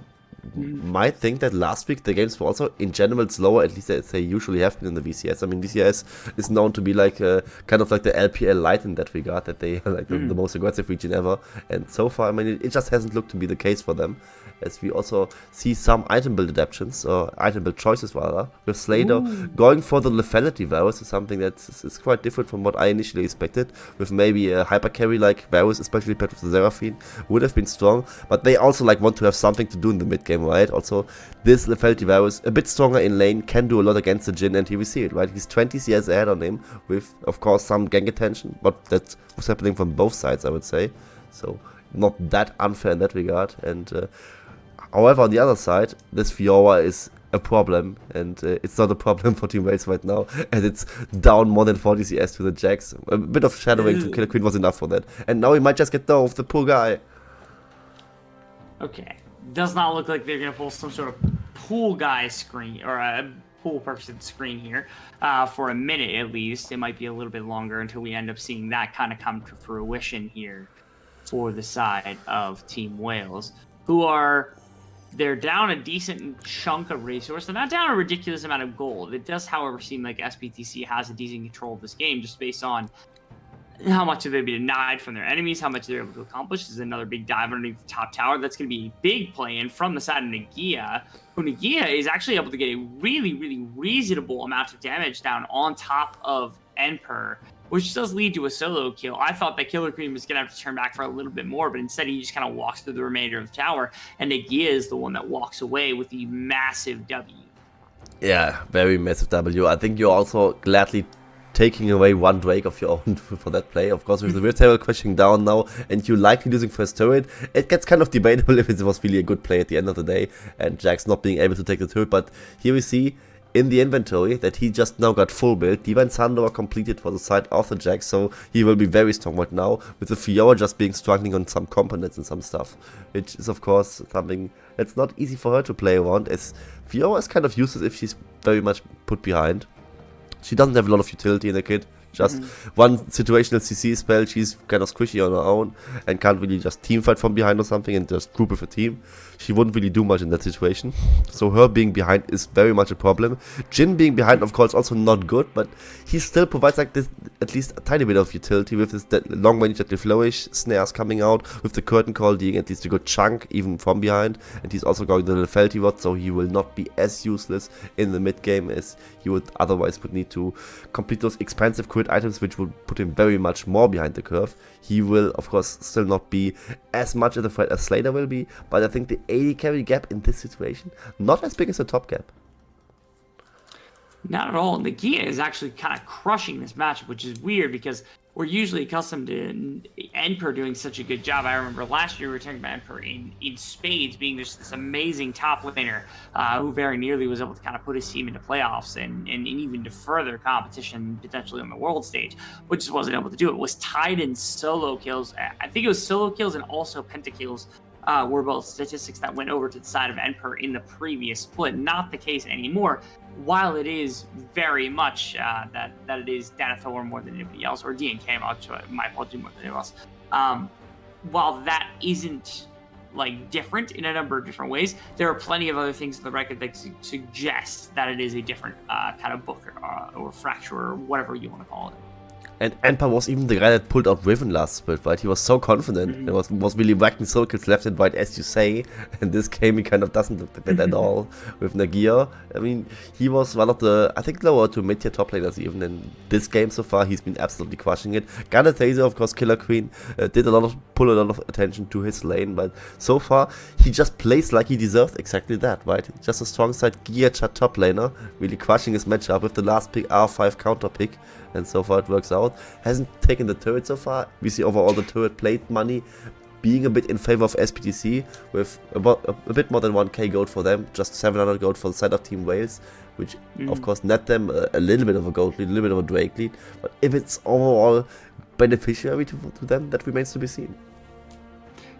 might think that last week the games were also in general slower, at least as they usually have been in the VCS. I mean, VCS is known to be like kind of like the LPL light in that regard, that they are like the most aggressive region ever. And so far, I mean, it just hasn't looked to be the case for them, as we also see some item build adaptations, or item build choices rather, with Slater going for the lethality Varus is something that is quite different from what I initially expected, with maybe a hyper carry like Varus, especially paired with the Seraphine, would have been strong, but they also like want to have something to do in the mid game, right? Also, this lethality Varus, a bit stronger in lane, can do a lot against the Jhin, and here we see it, right? He's 20 CS ahead on him, with of course some gank attention, but that was happening from both sides, I would say, so not that unfair in that regard. And however, on the other side, this Fiora is a problem, and it's not a problem for Team Wales right now, and it's down more than 40 CS to the Jax. A bit of shadowing from Killer Queen was enough for that, and now he might just get dove, the poor guy. Okay, does not look like they're going to pull some sort of pool guy screen, or a pool person screen here, for a minute at least. It might be a little bit longer until we end up seeing that kind of come to fruition here for the side of Team Wales, who are... They're down a decent chunk of resource. They're not down a ridiculous amount of gold. It does, however, seem like SPTC has a decent control of this game just based on how much have they been denied from their enemies, how much they're able to accomplish. This is another big dive underneath the top tower. That's going to be a big play in from the side of Nagia, who Nagia is actually able to get a really, really reasonable amount of damage down on top of Emper, which does lead to a solo kill. I thought that Killer Queen was going to have to turn back for a little bit more, but instead he just kind of walks through the remainder of the tower, and Nagia is the one that walks away with the massive W. Yeah, very massive W. I think you also gladly taking away one Drake of your own for that play. Of course, with the rear table crashing down now, and you likely losing first turret, it gets kind of debatable if it was really a good play at the end of the day, and Jax not being able to take the turret. But here we see in the inventory that he just now got full build. Divine Sundoor completed for the side of the Jax, so he will be very strong right now, with the Fiora just being struggling on some components and some stuff, which is of course something that's not easy for her to play around, as Fiora is kind of useless if she's very much put behind. She doesn't have a lot of utility in the kit. Just one situational CC spell, she's kind of squishy on her own and can't really just team fight from behind or something and just group with a team. She wouldn't really do much in that situation. So her being behind is very much a problem. Jhin being behind, of course, also not good, but he still provides like this, at least a tiny bit of utility with his long range deadly flourish snares coming out, with the curtain call being at least a good chunk even from behind, and he's also going the little felty rod, so he will not be as useless in the mid game as he would otherwise would need to complete those expensive crit items, which would put him very much more behind the curve. He will, of course, still not be as much of a threat as Slater will be, but I think the 80 carry gap in this situation, not as big as the top gap. Not at all. And the Gia is actually kind of crushing this matchup, which is weird because we're usually accustomed to Emperor doing such a good job. I remember last year we were talking about Emperor in spades being just this amazing top laner who very nearly was able to kind of put his team into playoffs and even to further competition potentially on the world stage, but just wasn't able to do it. Was tied in solo kills. I think it was solo kills and also pentakills were both statistics that went over to the side of Emperor in the previous split. Not the case anymore. While it is very much that it is Denethor more than anybody else, or DNK, my apology, more than anyone else. While that isn't like different in a number of different ways, there are plenty of other things in the record that suggest that it is a different kind of book or fracture or whatever you want to call it. And Emperor was even the guy that pulled out Riven last split, right? He was so confident and was really whacking circles left and right, as you say. And this game, he kind of doesn't look like that at all with Nagia. I mean, he was one of the, I think, lower to mid-tier top laners even in this game so far. He's been absolutely crushing it. Ganathazer, of course, Killer Queen, did pull a lot of attention to his lane. But so far, he just plays like he deserved exactly that, right? Just a strong side Gia Chat top laner, really crushing his matchup with the last pick R5 counter pick. And so far it works out. Hasn't taken the turret so far. We see overall the turret plate money being a bit in favor of SPTC, with about a bit more than 1k gold for them, just 700 gold for the side of Team Wales, which of course net them a little bit of a gold lead, a little bit of a Drake lead. But if it's overall beneficiary to them, that remains to be seen.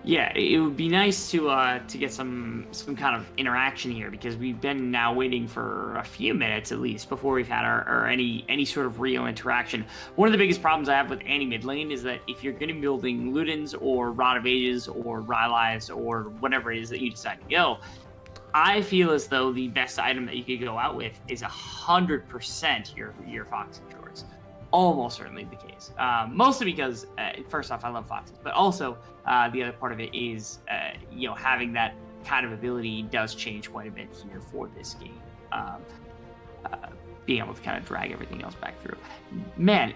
Yeah, it would be nice to get some kind of interaction here, because we've been now waiting for a few minutes at least before we've had our any sort of real interaction. One of the biggest problems I have with any mid lane is that if you're going to be building Ludens or Rod of Ages or Rylai's or whatever it is that you decide to go, I feel as though the best item that you could go out with is 100% your Fox and Shorts. Almost certainly the case. Mostly because, first off, I love Foxes, but also the other part of it is, having that kind of ability does change quite a bit here for this game. Being able to kind of drag everything else back through. Man,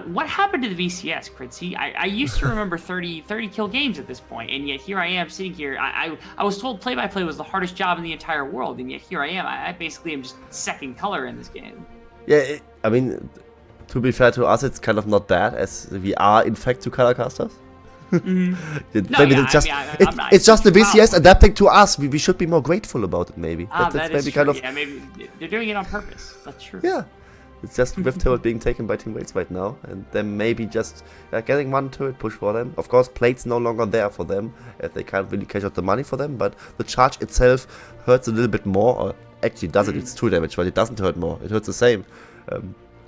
what happened to the VCS, Critzy? I used to remember 30 kill games at this point, and yet here I am sitting here. I was told play-by-play was the hardest job in the entire world, and yet here I am. I basically am just second color in this game. Yeah, I mean, to be fair to us, it's kind of not bad, as we are in fact two color casters. It's just the VCS adapting to us. We should be more grateful about it, maybe. That's maybe true. Yeah, maybe they're doing it on purpose. That's true. Yeah, it's just Rift Turret being taken by Team Waits right now, and then maybe just getting one turret push for them. Of course, plate's no longer there for them, as they can't really cash out the money for them, but the charge itself hurts a little bit more, or actually does it, it's 2 damage, but it doesn't hurt more, it hurts the same.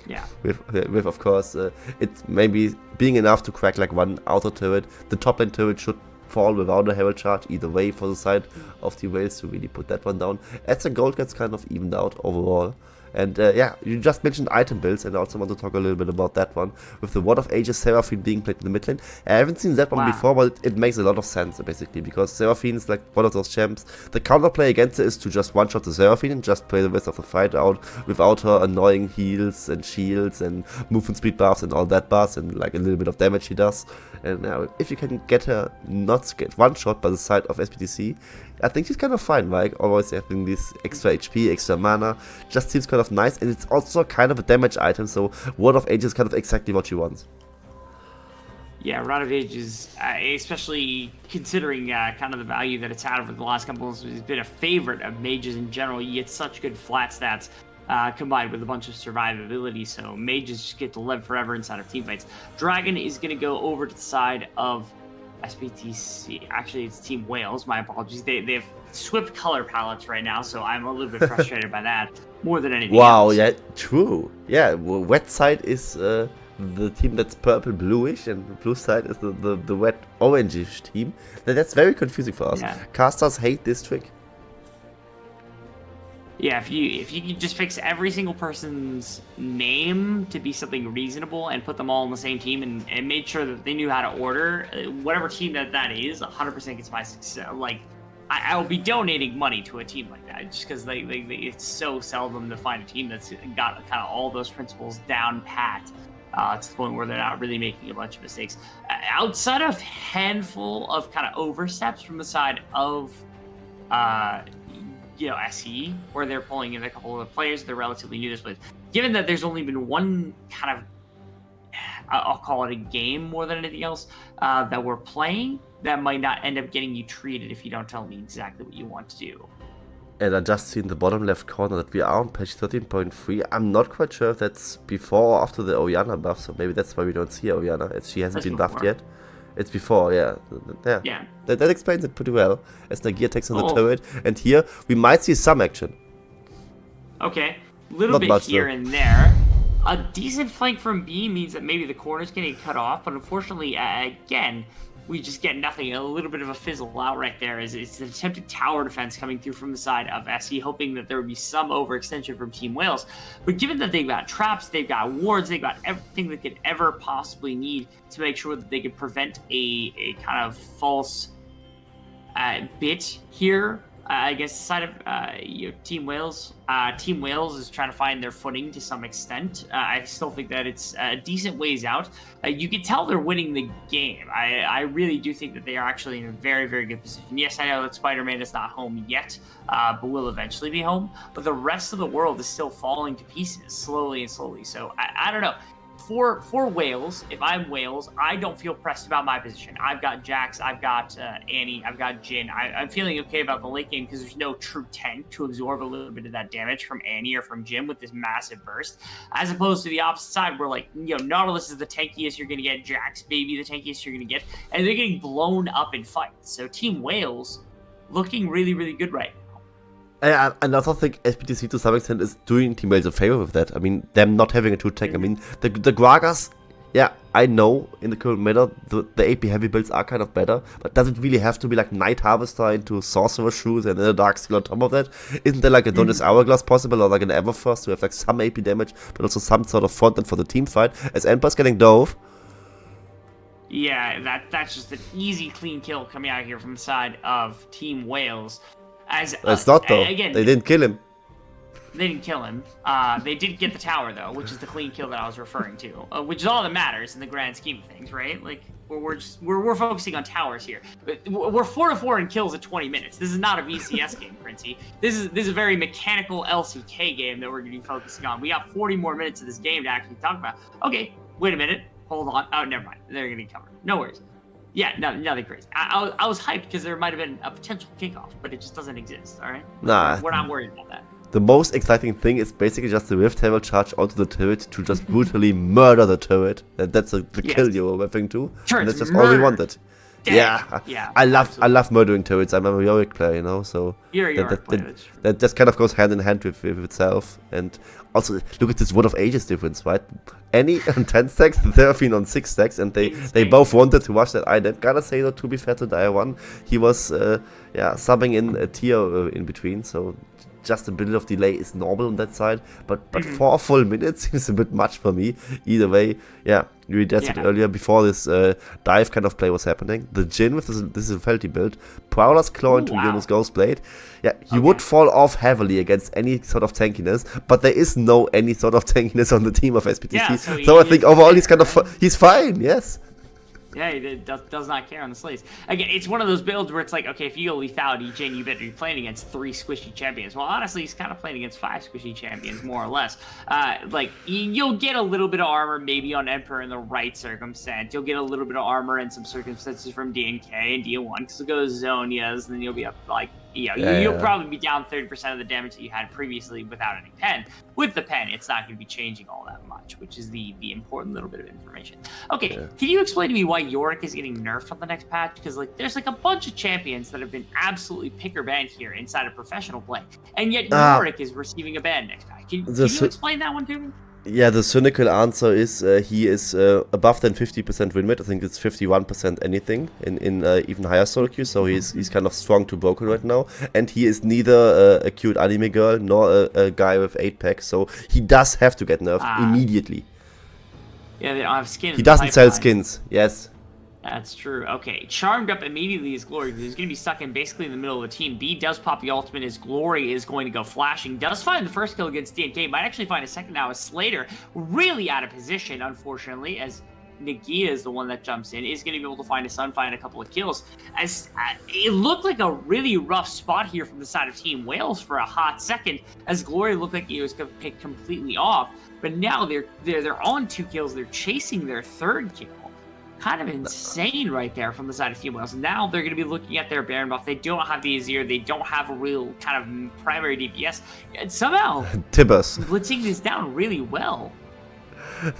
Yeah. With of course, it's maybe being enough to crack like one outer turret. The top lane turret should fall without a herald charge either way for the side of the Wales to really put that one down, as the gold gets kind of evened out overall. And yeah, you just mentioned item builds, and I also want to talk a little bit about that one. With the Ward of Ages Seraphine being played in the mid lane. I haven't seen that one before, but it makes a lot of sense, basically, because Seraphine is like one of those champs. The counterplay against it is to just one-shot the Seraphine and just play the rest of the fight out without her annoying heals and shields and movement speed buffs and all that buffs and like a little bit of damage she does. And now, if you can get her not to get one-shot by the side of SPTC, I think she's kind of fine, right? Always having this extra HP, extra mana, just seems kind of nice, and it's also kind of a damage item, so Word of Age is kind of exactly what she wants. Yeah, Rod of Ages, especially considering kind of the value that it's had over the last couple of months, has been a favorite of mages in general. You get such good flat stats combined with a bunch of survivability, so mages just get to live forever inside of teamfights. Dragon is going to go over to the side of SPTC. Actually, it's Team Wales. My apologies. They have swift color palettes right now, so I'm a little bit frustrated by that more than anything Wow, else. yeah, true. Yeah, wet side is the team that's purple bluish, and the blue side is the wet orangish team. That's very confusing for us. Yeah. Casters hate this trick. Yeah, if you could just fix every single person's name to be something reasonable and put them all on the same team and made sure that they knew how to order, whatever team that is, 100% gets my success. Like, I will be donating money to a team like that just because it's so seldom to find a team that's got kind of all those principles down pat. To the point where they're not really making a bunch of mistakes. Outside of handful of kind of oversteps from the side of SE, where they're pulling in a couple of the players they're relatively new to this with. Given that there's only been one kind of, I'll call it a game more than anything else, that we're playing, that might not end up getting you treated if you don't tell me exactly what you want to do. And I just see in the bottom left corner that we are on patch 13.3. I'm not quite sure if that's before or after the Orianna buff, so maybe that's why we don't see Orianna, as she hasn't been buffed yet. It's before, yeah. Yeah. That explains it pretty well, as the gear takes on the turret. And here, we might see some action. Okay. A little bit here and there. A decent flank from B means that maybe the corner's getting cut off, but unfortunately, again, we just get nothing. A little bit of a fizzle out right there. It's an attempted tower defense coming through from the side of SE, hoping that there would be some overextension from Team Wales. But given that they've got traps, they've got wards, they've got everything they could ever possibly need to make sure that they could prevent a kind of false bit here against the side of Team Wales. Team Wales is trying to find their footing to some extent. I still think that it's a decent ways out. You can tell they're winning the game. I really do think that they are actually in a very, very good position. Yes, I know that Spider-Man is not home yet, but will eventually be home. But the rest of the world is still falling to pieces slowly and slowly. So I don't know. For Wales, if I'm Wales, I don't feel pressed about my position. I've got Jax, I've got Annie, I've got Jhin. I'm feeling okay about the late game because there's no true tank to absorb a little bit of that damage from Annie or from Jhin with this massive burst. As opposed to the opposite side where, like, Nautilus is the tankiest you're going to get, Jax maybe the tankiest you're going to get, and they're getting blown up in fights. So Team Wales looking really, really good right now. And I also think SPTC to some extent is doing Team Wales a favor with that. I mean, them not having a true tank. I mean, the Gragas, yeah, I know in the current meta the AP heavy builds are kind of better, but does it really have to be like Night Harvester into Sorcerer Shoes and then a Dark Steel on top of that? Isn't there like a Adonis Hourglass possible, or like an Everfrost to have like some AP damage, but also some sort of front end for the team fight? As Emperor's getting dove. Yeah, that's just an easy clean kill coming out here from the side of Team Wales. It's not though. Again, they didn't kill him. They didn't kill him. They did get the tower though, which is the clean kill that I was referring to, which is all that matters in the grand scheme of things, right? Like we're focusing on towers here. We're 4-4 in kills at 20 minutes. This is not a VCS game, Princey. This is a very mechanical LCK game that we're going to be focusing on. We got 40 more minutes of this game to actually talk about. Okay, wait a minute. Hold on. Oh, never mind. They're going to be covered. No worries. Yeah, nothing crazy. I was hyped because there might have been a potential kickoff, but it just doesn't exist, all right? Nah. We're not worried about that. The most exciting thing is basically just the Rift Herald charge onto the turret to just brutally murder the turret. That's the kill you were referring to. And that's just all we wanted. Yeah. I love murdering turrets. I'm a Yorick player, you know, so you're a Yorick player. That just kind of goes hand in hand with itself. And also, look at this Word of Ages difference, right? Annie on 10 stacks, Seraphine on 6 stacks, and they both wanted to watch that item. Gotta say, though, to be fair to Dire One, he was subbing in a tier in between, so just a bit of delay is normal on that side, but 4 full minutes seems a bit much for me. Either way, yeah, you addressed it earlier before this dive kind of play was happening. The Jhin with this Infelty build, Prowler's Claw into Yunus Ghostblade. Yeah, he would fall off heavily against any sort of tankiness, but there is no any sort of tankiness on the team of SPTC. Yeah, so I think overall he's kind of he's fine. Yes. Yeah, he does not care on the slates. Again, it's one of those builds where it's like, okay, if you go lethality, Jane, you better be playing against 3 squishy champions. Well, honestly, he's kind of playing against 5 squishy champions, more or less. Like, you'll get a little bit of armor maybe on Emperor in the right circumstance. You'll get a little bit of armor in some circumstances from DNK and D1, because it'll go Zonias, and then you'll be up, like, you'll probably be down 30% of the damage that you had previously without any pen. With the pen, it's not going to be changing all that much, which is the important little bit of information. Okay, can you explain to me why Yorick is getting nerfed on the next patch? Because like, there's like a bunch of champions that have been absolutely pick or ban here inside of professional play, and yet Yorick is receiving a ban next patch. Can you explain that one to me? Yeah, the cynical answer is he is above than 50% win rate. I think it's 51% anything in even higher solo queue, so he's kind of strong to broken right now. And he is neither a cute anime girl nor a guy with 8 packs, so he does have to get nerfed immediately. Yeah, they don't have skins. He doesn't sell skins, yes. That's true. Okay, charmed up immediately his Glory. He's going to be stuck in basically in the middle of the team. B does pop the ultimate. His Glory is going to go flashing. Does find the first kill against DNK. Might actually find a second now as Slater. Really out of position, unfortunately, as Nagia is the one that jumps in. Is going to be able to find his son, find a couple of kills. As it looked like a really rough spot here from the side of Team Wales for a hot second, as Glory looked like he was picked completely off. But now they're on 2 kills. They're chasing their 3rd kill. Kind of insane right there from the side of Team Wales. Now they're going to be looking at their Baron buff. They don't have the Azir. They don't have a real kind of primary DPS. And somehow, Tibbers blitzing this down really well.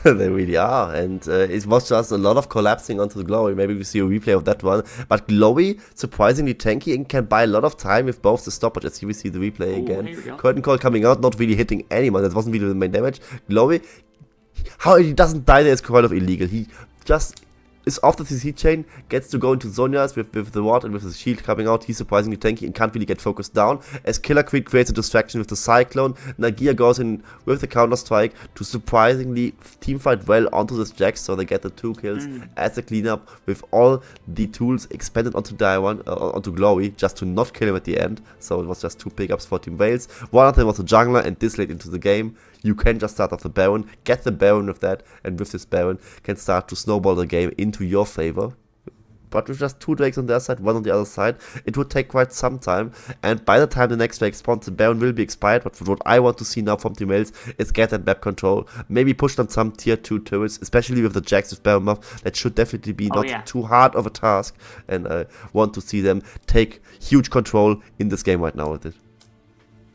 They really are, and it was just a lot of collapsing onto the Glory. Maybe we see a replay of that one. But Glory, surprisingly tanky and can buy a lot of time with both the stoppage. As we see the replay again. Curtain Call coming out, not really hitting anyone. That wasn't really the main damage. Glory, how he doesn't die there is kind of illegal. He just is off the CC chain, gets to go into Zonias with the ward and with his shield coming out. He's surprisingly tanky and can't really get focused down. As Killer Queen creates a distraction with the Cyclone, Nagia goes in with the Counter Strike to surprisingly teamfight well onto this Jax, so they get the 2 kills as a cleanup with all the tools expanded onto onto Glory, just to not kill him at the end. So it was just 2 pickups for Team Wales. One of them was a jungler, and this late into the game, you can just start off the Baron, get the Baron with that, and with this Baron can start to snowball the game into your favor. But with just 2 Drakes on their side, 1 on the other side, it would take quite some time. And by the time the next Drake spawns, the Baron will be expired. But what I want to see now from Team Wales is get that map control. Maybe push on some tier 2 turrets, especially with the Jax with Baron buff. That should definitely be not too hard of a task. And I want to see them take huge control in this game right now with it.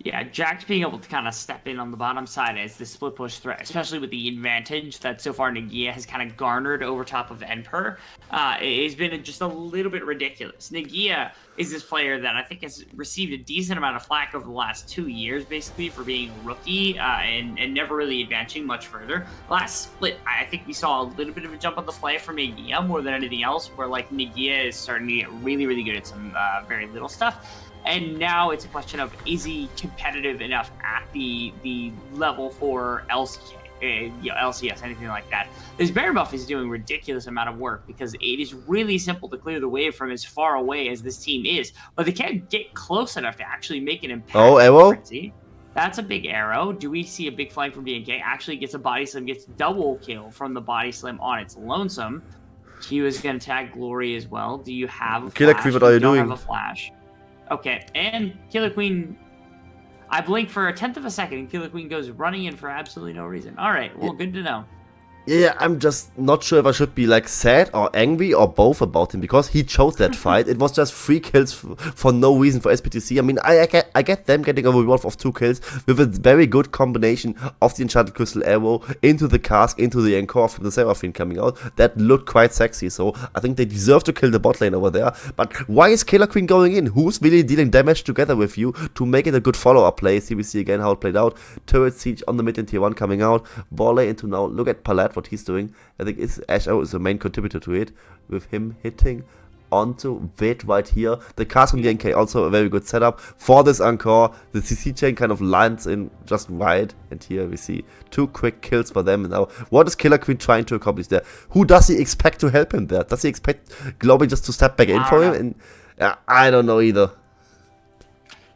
Yeah, Jax being able to kind of step in on the bottom side as the split push threat, especially with the advantage that so far Nagia has kind of garnered over top of Emperor, has been just a little bit ridiculous. Nagia is this player that I think has received a decent amount of flack over the last 2 years, basically, for being a rookie and never really advancing much further. Last split, I think we saw a little bit of a jump on the play from Nagia more than anything else, where like Nagia is starting to get really, really good at some very little stuff. And now it's a question of, is he competitive enough at the level for LCK, LCS, anything like that? This Baron buff is doing a ridiculous amount of work because it is really simple to clear the wave from as far away as this team is, but they can't get close enough to actually make an impact. Oh, arrow? That's a big arrow. Do we see a big flank from DNK? Actually gets a body slam, gets double kill from the body slam on its lonesome. Q is going to tag Glory as well. Do you have a flash? Killer Queen, what are you doing? Have a flash. Okay, and Killer Queen, I blink for a 1/10 of a second, and Killer Queen goes running in for absolutely no reason. All right, well, good to know. Yeah, I'm just not sure if I should be like sad or angry or both about him, because he chose that fight. It was just 3 kills for no reason for SPTC. I mean, I get them getting a reward of 2 kills with a very good combination of the Enchanted Crystal Arrow into the cask, into the Encore from the Seraphine coming out. That looked quite sexy, so I think they deserve to kill the bot lane over there. But why is Killer Queen going in? Who's really dealing damage together with you to make it a good follow-up play? See, we see again how it played out. Turret Siege on the mid in tier 1 coming out. Volley into now. Look at Palat, what he's doing. I think Asho is the main contributor to it, with him hitting onto Vet right here. The cast from the NK also a very good setup for this Encore. The CC chain kind of lands in just right, and here we see 2 quick kills for them. Now, what is Killer Queen trying to accomplish there? Who does he expect to help him there? Does he expect Globy just to step back in for him? And I don't know either.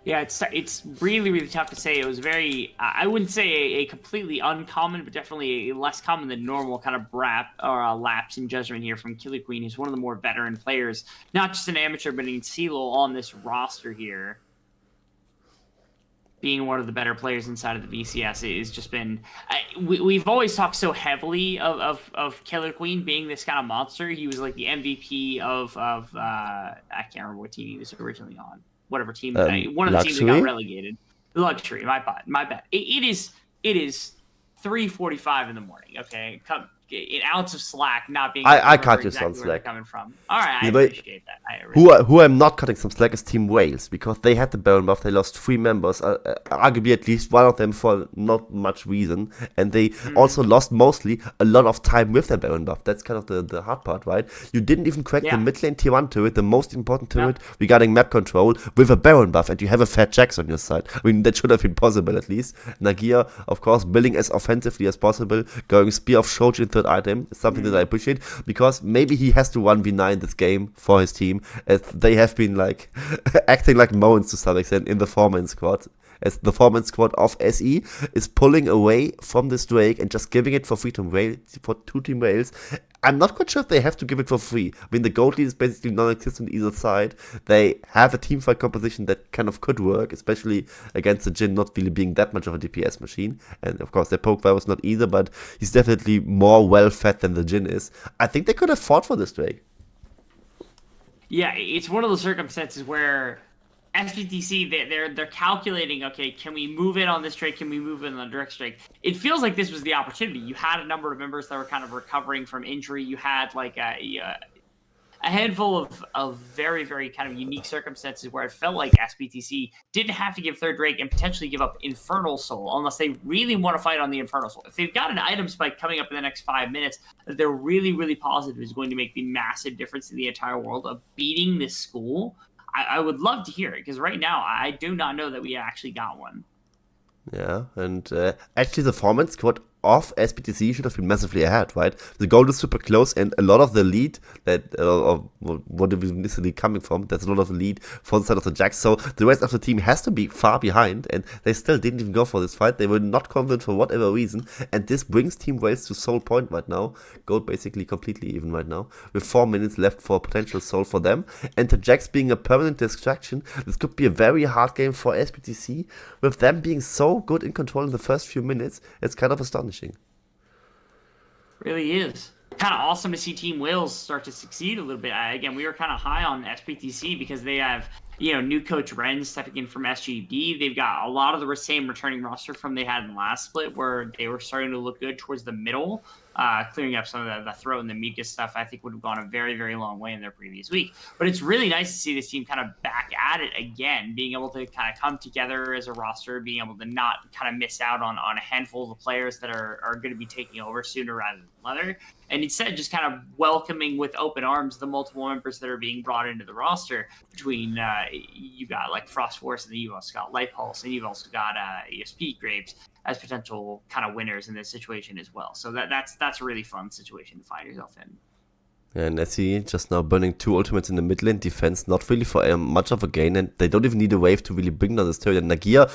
Yeah, it's really really tough to say. It was very I wouldn't say a completely uncommon, but definitely a less common than normal kind of lapse in judgment here from Killer Queen, who's one of the more veteran players, not just an amateur, but in CeeLo on this roster here. Being one of the better players inside of the VCS is just been. We've always talked so heavily of Killer Queen being this kind of monster. He was like the MVP of I can't remember what team he was originally on. Whatever team, one of the teams that got Luxury? relegated. Luxury, my bad. It is 3:45 in the morning. Okay, an ounce of slack not being able to I remember cut you some exactly where they're slack. coming from. All right, I Yeah, but appreciate that. I really who I'm not cutting some slack is Team Wales, because they had the Baron buff. They lost 3 members, arguably at least one of them for not much reason, and they also lost mostly a lot of time with their Baron buff. That's kind of the hard part, right? You didn't even crack the mid lane tier 1 turret, the most important turret regarding map control, with a Baron buff, and you have a Fat Jax on your side. I mean, that should have been possible at least. Nagia, of course, building as offensively as possible, going Spear of Shoji in third item is something that I appreciate, because maybe he has to 1v9 this game for his team, as they have been like acting like Moens to some extent in the 4-man squad. As the 4-man squad of SE is pulling away from this Drake and just giving it for free to Wales, for 2-team Wales. I'm not quite sure if they have to give it for free. I mean, the gold lead is basically non-existent either side. They have a teamfight composition that kind of could work, especially against the Jhin not really being that much of a DPS machine. And of course, their poke was not either, but he's definitely more well-fed than the Jhin is. I think they could have fought for this Drake. Yeah, it's one of those circumstances where SBTC they're calculating. Okay, can we move it on this strike? Can we move it on the direct strike? It feels like this was the opportunity. You had a number of members that were kind of recovering from injury. You had like a handful of very, very kind of unique circumstances where it felt like SBTC didn't have to give third Drake and potentially give up Infernal Soul unless they really want to fight on the Infernal Soul. If they've got an item spike coming up in the next 5 minutes that they're really, really positive is going to make the massive difference in the entire world of beating this school, I would love to hear it, because right now I do not know that we actually got one. Yeah, and actually the 4-man squad of SBTC should have been massively ahead, right? The goal is super close, and a lot of the lead that, or what is initially coming from, there's a lot of the lead for the side of the Jax, so the rest of the team has to be far behind, and they still didn't even go for this fight. They were not confident for whatever reason, and this brings Team Wales to soul point right now. Gold basically completely even right now, with 4 minutes left for potential soul for them, and the Jax being a permanent distraction. This could be a very hard game for SBTC, with them being so good in control in the first few minutes. It's kind of astonishing. Really is. Kind of awesome to see Team Wales start to succeed a little bit. Again, we were kind of high on SPTC because they have, new coach Ren stepping in from SGB. They've got a lot of the same returning roster from they had in last split, where they were starting to look good towards the middle. Clearing up some of the throat and the mucus stuff, I think would have gone a very, very long way in their previous week. But it's really nice to see this team kind of back at it again, being able to kind of come together as a roster, being able to not kind of miss out on a handful of the players that are going to be taking over sooner rather than later. And instead, just kind of welcoming with open arms the multiple members that are being brought into the roster. Between you've got like Frost Force, and then you've also got Light Pulse, and you've also got Speed Graves as potential kind of winners in this situation as well. So that's a really fun situation to find yourself in. And SE just now burning 2 ultimates in the mid lane defense, not really for much of a gain, and they don't even need a wave to really bring down this turret. And Nagia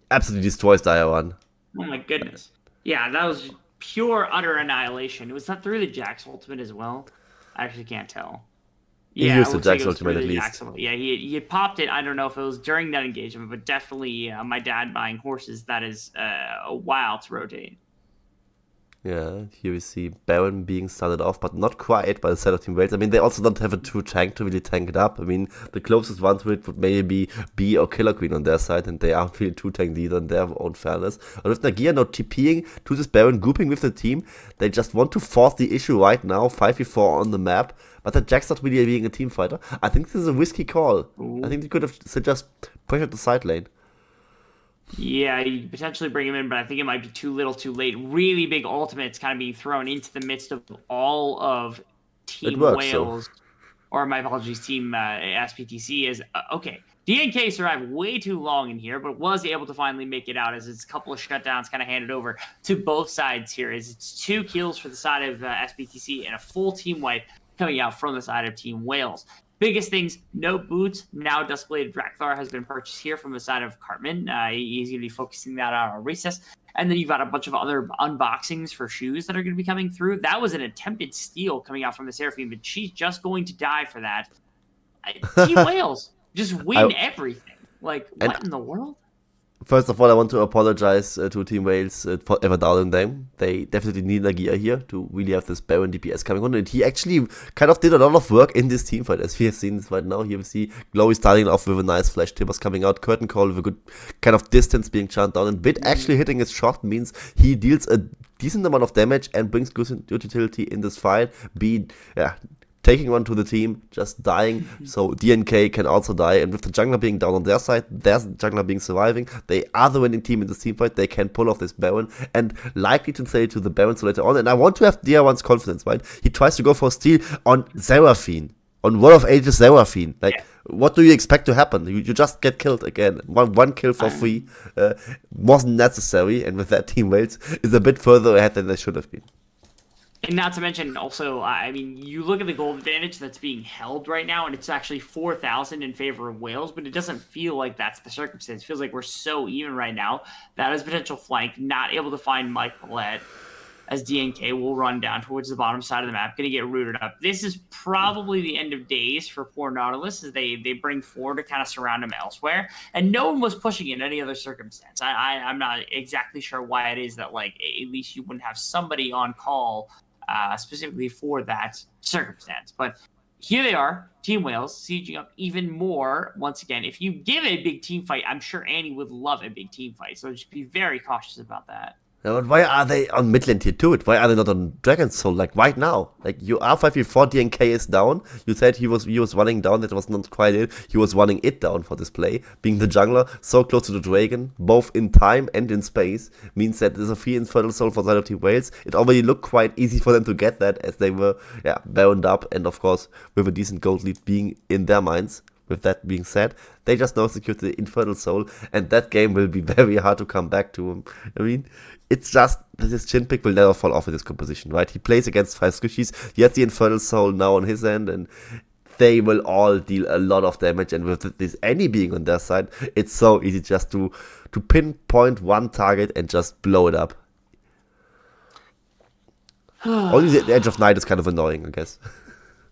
absolutely destroys Dire One. Oh my goodness. Yeah, that was pure, utter annihilation. Was that through the Jax ultimate as well? I actually can't tell. He Yeah, used it the looks like Jax it was ultimate through at the least. Jax ultimate. Yeah, he had popped it. I don't know if it was during that engagement, but definitely my dad buying horses, that is a while to rotate. Yeah, here we see Baron being started off, but not quite by the side of Team Wales. I mean, they also don't have a true tank to really tank it up. I mean, the closest one to it would maybe be or Killer Queen on their side, and they aren't really true tank either in their own fairness. But with Nagia not TPing to this Baron, grouping with the team, they just want to force the issue right now, 5v4 on the map. But the Jax not really being a team fighter. I think this is a risky call. Ooh. I think they could have just pressured the side lane. Yeah, you could potentially bring him in, but I think it might be too little too late. Really big ultimates kind of being thrown into the midst of all of Team Wales, or my apologies, Team SPTC is, okay. DNK survived way too long in here, but was able to finally make it out as it's a couple of shutdowns kind of handed over to both sides here. As it's 2 kills for the side of SPTC and a full team wipe coming out from the side of Team Wales. biggest things, no boots. Now Duskblade Drakthar has been purchased here from the side of Cartman. He's going to be focusing that out on Recess. And then you've got a bunch of other unboxings for shoes that are going to be coming through. That was an attempted steal coming out from the Seraphine, but she's just going to die for that. Team Wales just win everything. Like, what in the world? First of all, I want to apologize to Team Wales for ever doubting them. They definitely need Nagia here to really have this Baron DPS coming on. And he actually kind of did a lot of work in this team fight, as we have seen right now. Here we see Glowy starting off with a nice flash, Timbers coming out, Curtain Call with a good kind of distance being charmed down. And Bit actually hitting his shot means he deals a decent amount of damage and brings good utility in this fight. Taking one to the team, just dying, so DNK can also die, and with the jungler being down on their side, their jungler being surviving, they are the winning team in this team fight, they can pull off this Baron, and likely to say to the Baron so later on, and I want to have DR1's confidence, right? He tries to go for steal on Seraphine, on War of Ages Seraphine, like, what do you expect to happen? You just get killed again. One kill for free wasn't necessary, and with that, Team Wales is a bit further ahead than they should have been. And not to mention, also, I mean, you look at the gold advantage that's being held right now, and it's actually 4,000 in favor of Wales, but it doesn't feel like that's the circumstance. It feels like we're so even right now. That is potential flank, not able to find Mike Millette, as DNK will run down towards the bottom side of the map, going to get rooted up. This is probably the end of days for poor Nautilus, as they bring 4 to kind of surround him elsewhere, and no one was pushing in any other circumstance. I'm not exactly sure why it is that, like, at least you wouldn't have somebody on call specifically for that circumstance. But here they are, Team Wales, sieging up even more once again. If you give a big team fight, I'm sure Annie would love a big team fight, so just be very cautious about that. Yeah, but why are they on mid lane tier 2? Why are they not on Dragon's Soul, like, right now? Like, you are 5v4, DNK is down. You said he was running down, that was not quite it. He was running it down for this play. Being the jungler, so close to the Dragon, both in time and in space, means that there's a free Infernal Soul for the side of Team Wales. It already looked quite easy for them to get that, as they were, baroned up, and of course, with a decent gold lead being in their minds. With that being said, they just now secured the Infernal Soul, and that game will be very hard to come back to. I mean, it's just that his chin pick will never fall off in this composition, right? He plays against 5 squishies, he has the Infernal Soul now on his end, and they will all deal a lot of damage, and with this Annie being on their side, it's so easy just to pinpoint one target and just blow it up. Only the Edge of Night is kind of annoying, I guess.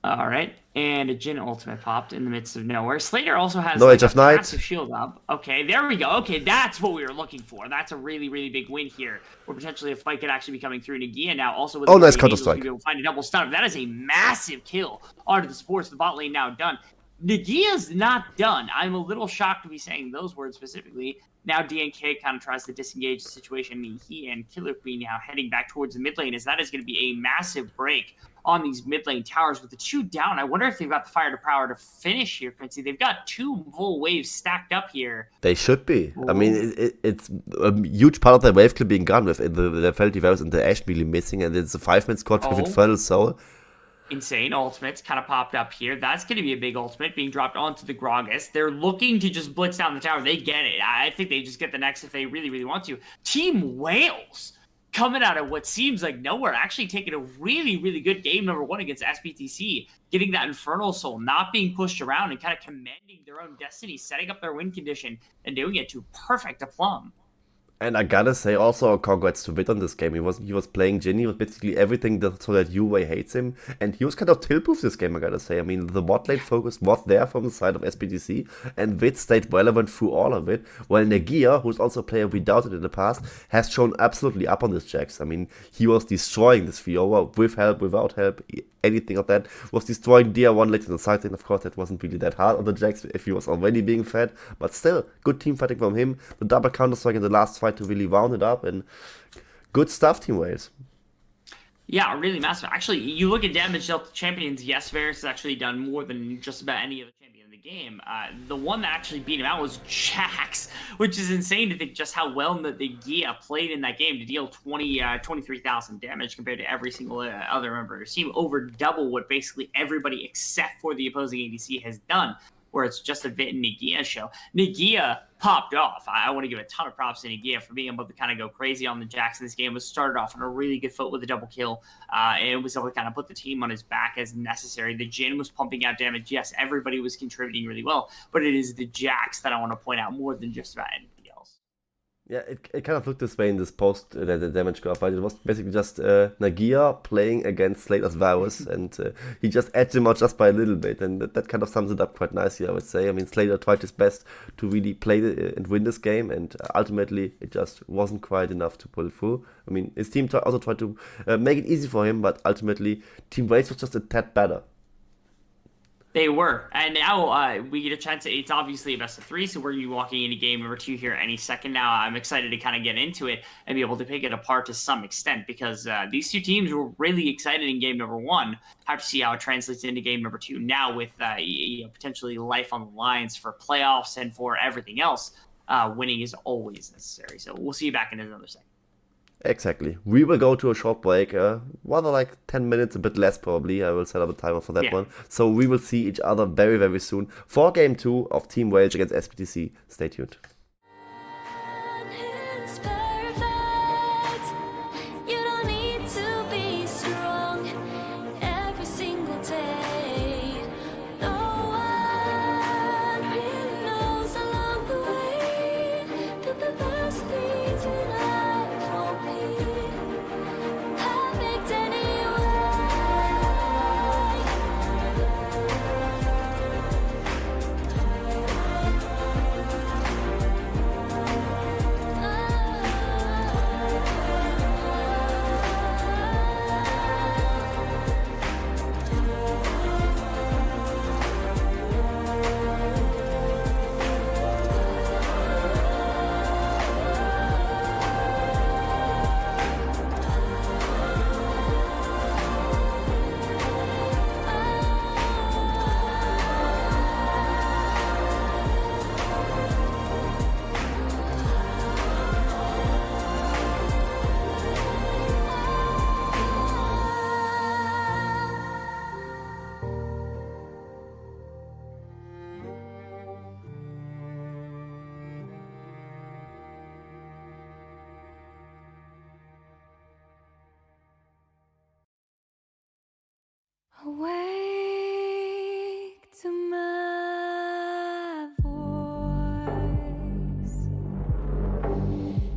All right, and a Jhin ultimate popped in the midst of nowhere. Slater also has no Edge of Night. Massive shield up. Okay, there we go. Okay, that's what we were looking for. That's a really, really big win here, where potentially a fight could actually be coming through. Nagia now also with nice counter strike. Find a double stun. That is a massive kill onto the supports. The bot lane now done. Nagia's not done. I'm a little shocked to be saying those words specifically. Now DNK kind of tries to disengage the situation. He and Killer Queen now heading back towards the mid lane, as that is going to be a massive break on these mid lane towers with the 2 down. I wonder if they've got the fire to power to finish here, Quincy. They've got 2 full waves stacked up here. They should be. Ooh. I mean, it's a huge part of their wave clip being gone with the Felty Varus and the Ash melee missing, and it's a 5-minute squad with Infernal Soul. Insane ultimates kind of popped up here. That's going to be a big ultimate being dropped onto the Gragas. They're looking to just blitz down the tower. They get it. I think they just get the next if they really, really want to. Team Wales coming out of what seems like nowhere, actually taking a really, really good game number 1 against SBTC, getting that Infernal Soul, not being pushed around and kind of commanding their own destiny, setting up their win condition and doing it to perfect aplomb. And I gotta say also congrats to Vit on this game. He was playing Jhin, he was basically everything so that Yue hates him. And he was kind of tilt-proof this game, I gotta say. I mean, the bot lane focus was there from the side of SBTC, and Vit stayed relevant through all of it. While Nagia, who's also a player we doubted in the past, has shown absolutely up on this Jax. I mean, he was destroying this Fiora with help, without help, anything of that. Was destroying DR1 late in the side lane. Of course, that wasn't really that hard on the Jax if he was already being fed. But still, good team fighting from him. The double counter-strike in the last fight to really round it up, and good stuff, Team Wales. Yeah, really massive. Actually, you look at damage dealt to champions, yes, Varus has actually done more than just about any other champion in the game. The one that actually beat him out was Jax, which is insane to think just how well the Gia played in that game to deal 23,000 damage compared to every single other member of his team, over double what basically everybody except for the opposing ADC has done. where it's just a Vit and Nagia show. Nagia popped off. I want to give a ton of props to Nagia for being able to kind of go crazy on the Jax in this game. Was started off on a really good foot with a double kill, and was able to kind of put the team on his back as necessary. The Jhin was pumping out damage. Yes, everybody was contributing really well, but it is the Jax that I want to point out more than just about anybody else. Yeah, it kind of looked this way in this post that the damage got, but it was basically just Nagia playing against Slater's Varus, and he just edged him out just by a little bit, and that kind of sums it up quite nicely, I would say. I mean, Slater tried his best to really play and win this game, and ultimately it just wasn't quite enough to pull it through. I mean, his team also tried to make it easy for him, but ultimately Team Waves was just a tad better. They were, and now we get a chance. It's obviously a best of 3, so we're going to be walking into game number 2 here any second now. I'm excited to kind of get into it and be able to pick it apart to some extent, because these two teams were really excited in game number 1. Have to see how it translates into game number 2 now with potentially life on the lines for playoffs and for everything else. Winning is always necessary, so we'll see you back in another second. Exactly. We will go to a short break, rather like 10 minutes, a bit less probably. I will set up a timer for that one. So we will see each other very, very soon for Game 2 of Team Wales against SBTC. Stay tuned. Awake to my voice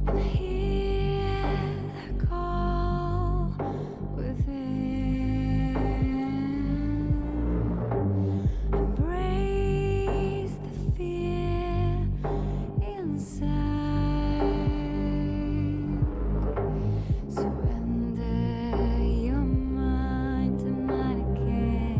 and hear the call within. Embrace the fear inside. Surrender your mind to mine again.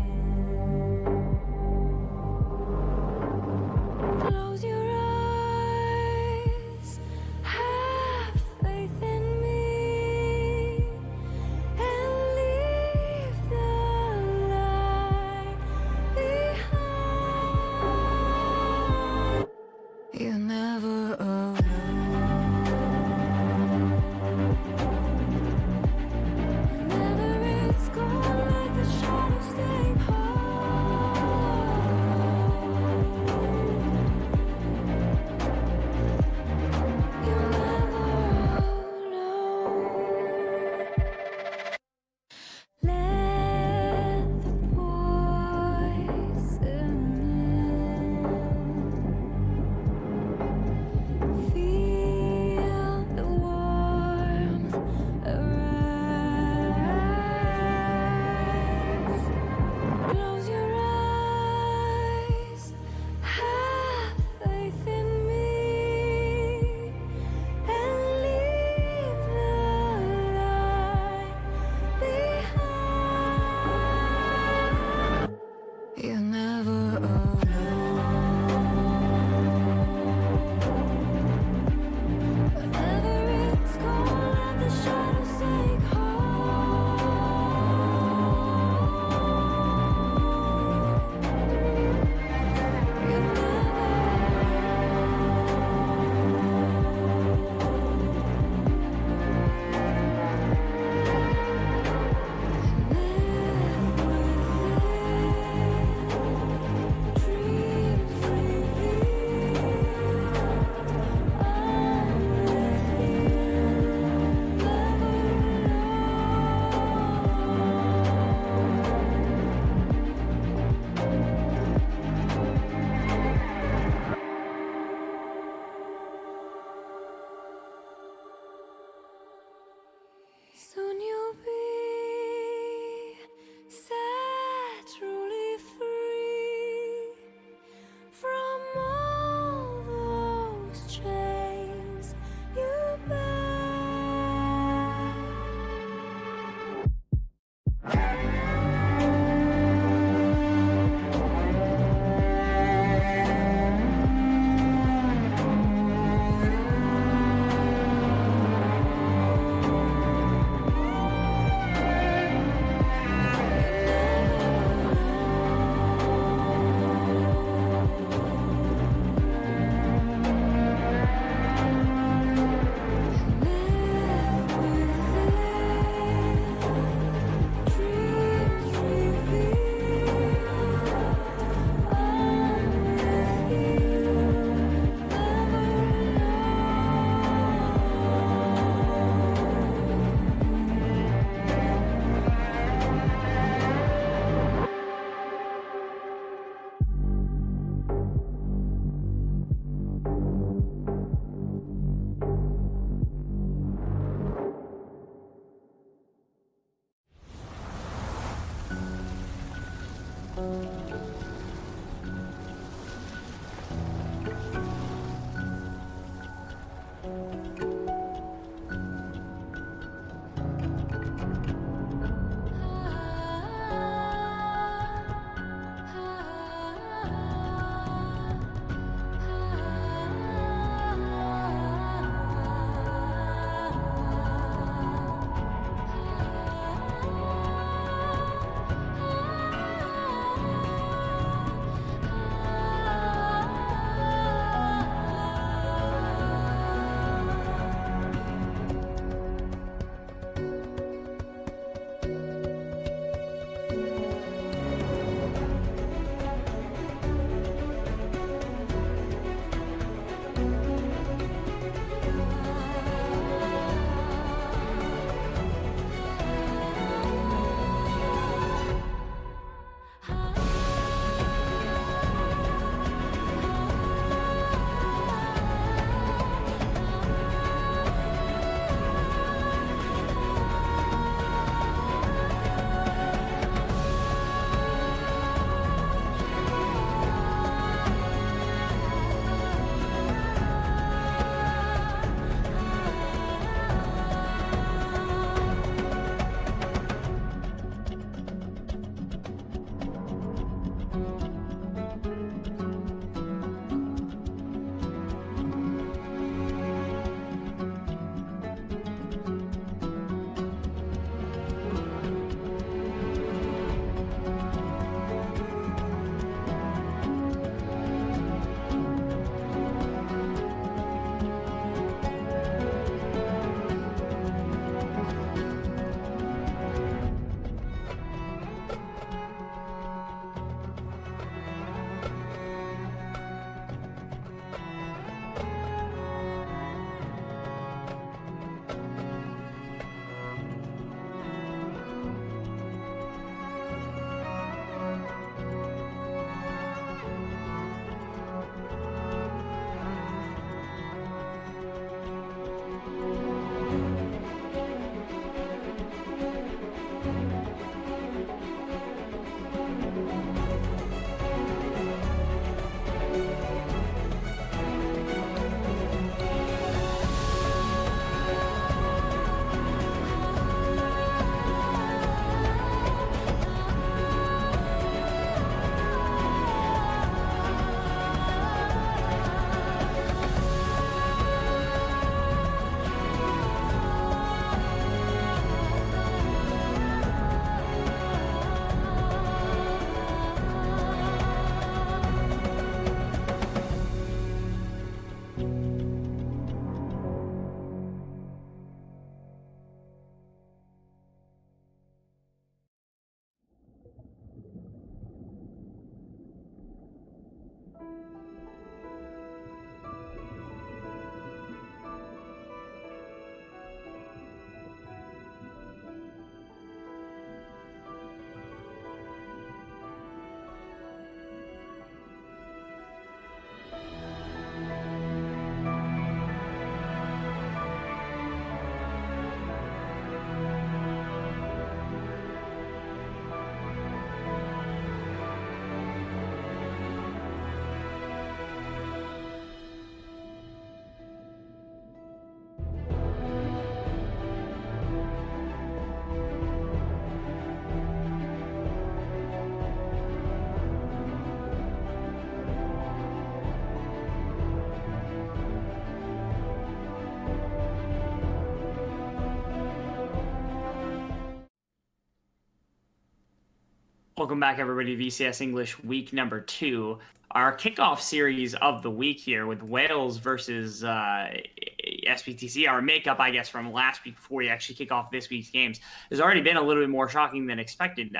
Welcome back, everybody, to VCS English week number 2. Our kickoff series of the week here with Wales versus SBTC, our makeup, I guess, from last week before we actually kick off this week's games, has already been a little bit more shocking than expected.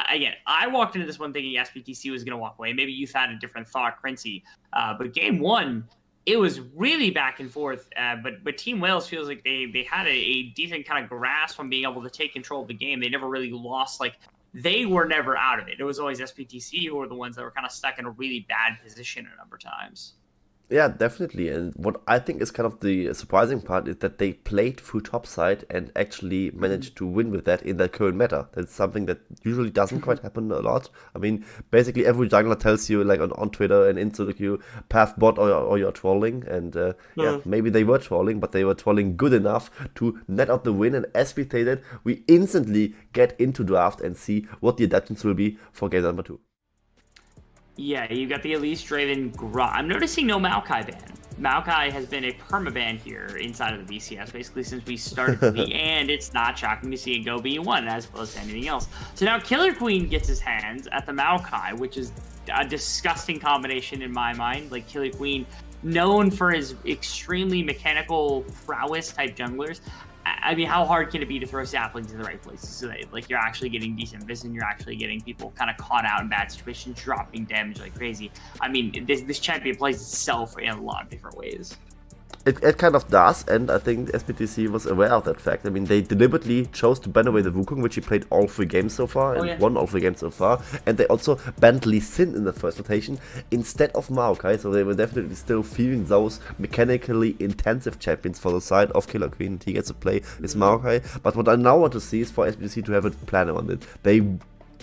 Again, I walked into this one thinking SBTC was going to walk away. Maybe you've had a different thought, Quincy. But game one, it was really back and forth. But Team Wales feels like they had a decent kind of grasp on being able to take control of the game. They never really lost, they were never out of it. It was always SPTC who were the ones that were kind of stuck in a really bad position a number of times. Yeah, definitely. And what I think is kind of the surprising part is that they played through topside and actually managed to win with that in their current meta. That's something that usually doesn't quite happen a lot. I mean, basically every jungler tells you like on Twitter and into the queue, path bot or you're trolling. And yeah, maybe they were trolling, but they were trolling good enough to net out the win. And as we stated, we instantly get into draft and see what the adaptations will be for game number 2. Yeah, you got the Elise Draven Grot. I'm noticing no Maokai ban. Maokai has been a permaban here inside of the VCS basically since we started and it's not shocking to see it go B1 as opposed to anything else. So now Killer Queen gets his hands at the Maokai, which is a disgusting combination in my mind. Like Killer Queen, known for his extremely mechanical prowess type junglers. I mean, how hard can it be to throw saplings in the right places so that like you're actually getting decent vision, you're actually getting people kind of caught out in bad situations, dropping damage like crazy. I mean, this champion plays itself in a lot of different ways. It kind of does, and I think SBTC was aware of that fact. I mean, they deliberately chose to ban away the Wukong, which he played all 3 games so far, and won all 3 games so far. And they also banned Lee Sin in the first rotation instead of Maokai, so they were definitely still feeling those mechanically intensive champions for the side of Killer Queen. He gets to play his Maokai, but what I now want to see is for SBTC to have a plan on it. They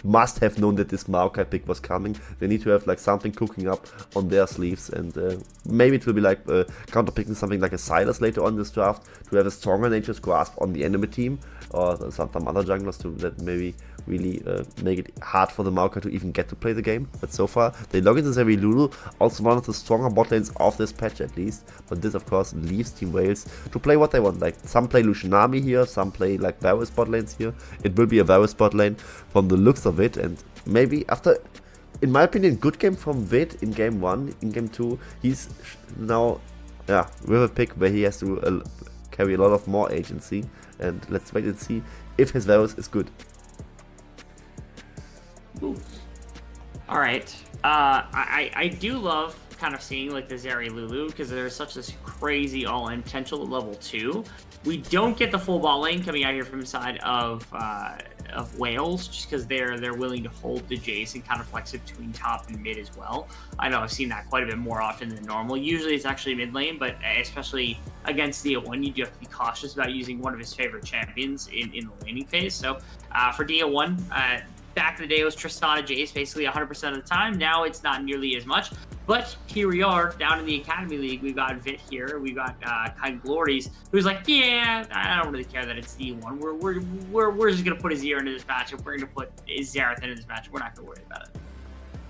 must have known that this Maokai pick was coming. They need to have like something cooking up on their sleeves, and maybe it will be like counter picking something like a Silas later on this draft to have a stronger nature's grasp on the enemy team, or some other junglers to that maybe really make it hard for the Maokai to even get to play the game. But so far they log into Zeri Lulu, also one of the stronger bot lanes of this patch at least. But this of course leaves Team Wales to play what they want. Like some play Lucianami here, some play like Varus bot lanes here. It will be a Varus bot lane from the looks of it, and maybe after, in my opinion, good game from Vid in game 1, in game 2, he's now with a pick where he has to carry a lot of more agency, and let's wait and see if his Varus is good. Ooh. All right. I do love kind of seeing like the Zeri Lulu because there's such this crazy all-in potential at level 2. We don't get the full ball lane coming out here from the side of Wales just because they're willing to hold the Jace and kind of flex it between top and mid as well. I know I've seen that quite a bit more often than normal. Usually it's actually mid lane, but especially against Dia1, you do have to be cautious about using one of his favorite champions in the laning phase. So for Dia1, back in the day, it was Tristana Jace basically 100% of the time. Now it's not nearly as much. But here we are down in the Academy League. We've got Vit here. We've got Kind Glories, who's like, yeah, I don't really care that it's D1. We're just gonna put his ear into this matchup. We're gonna put Xerath into this match. We're not gonna worry about it.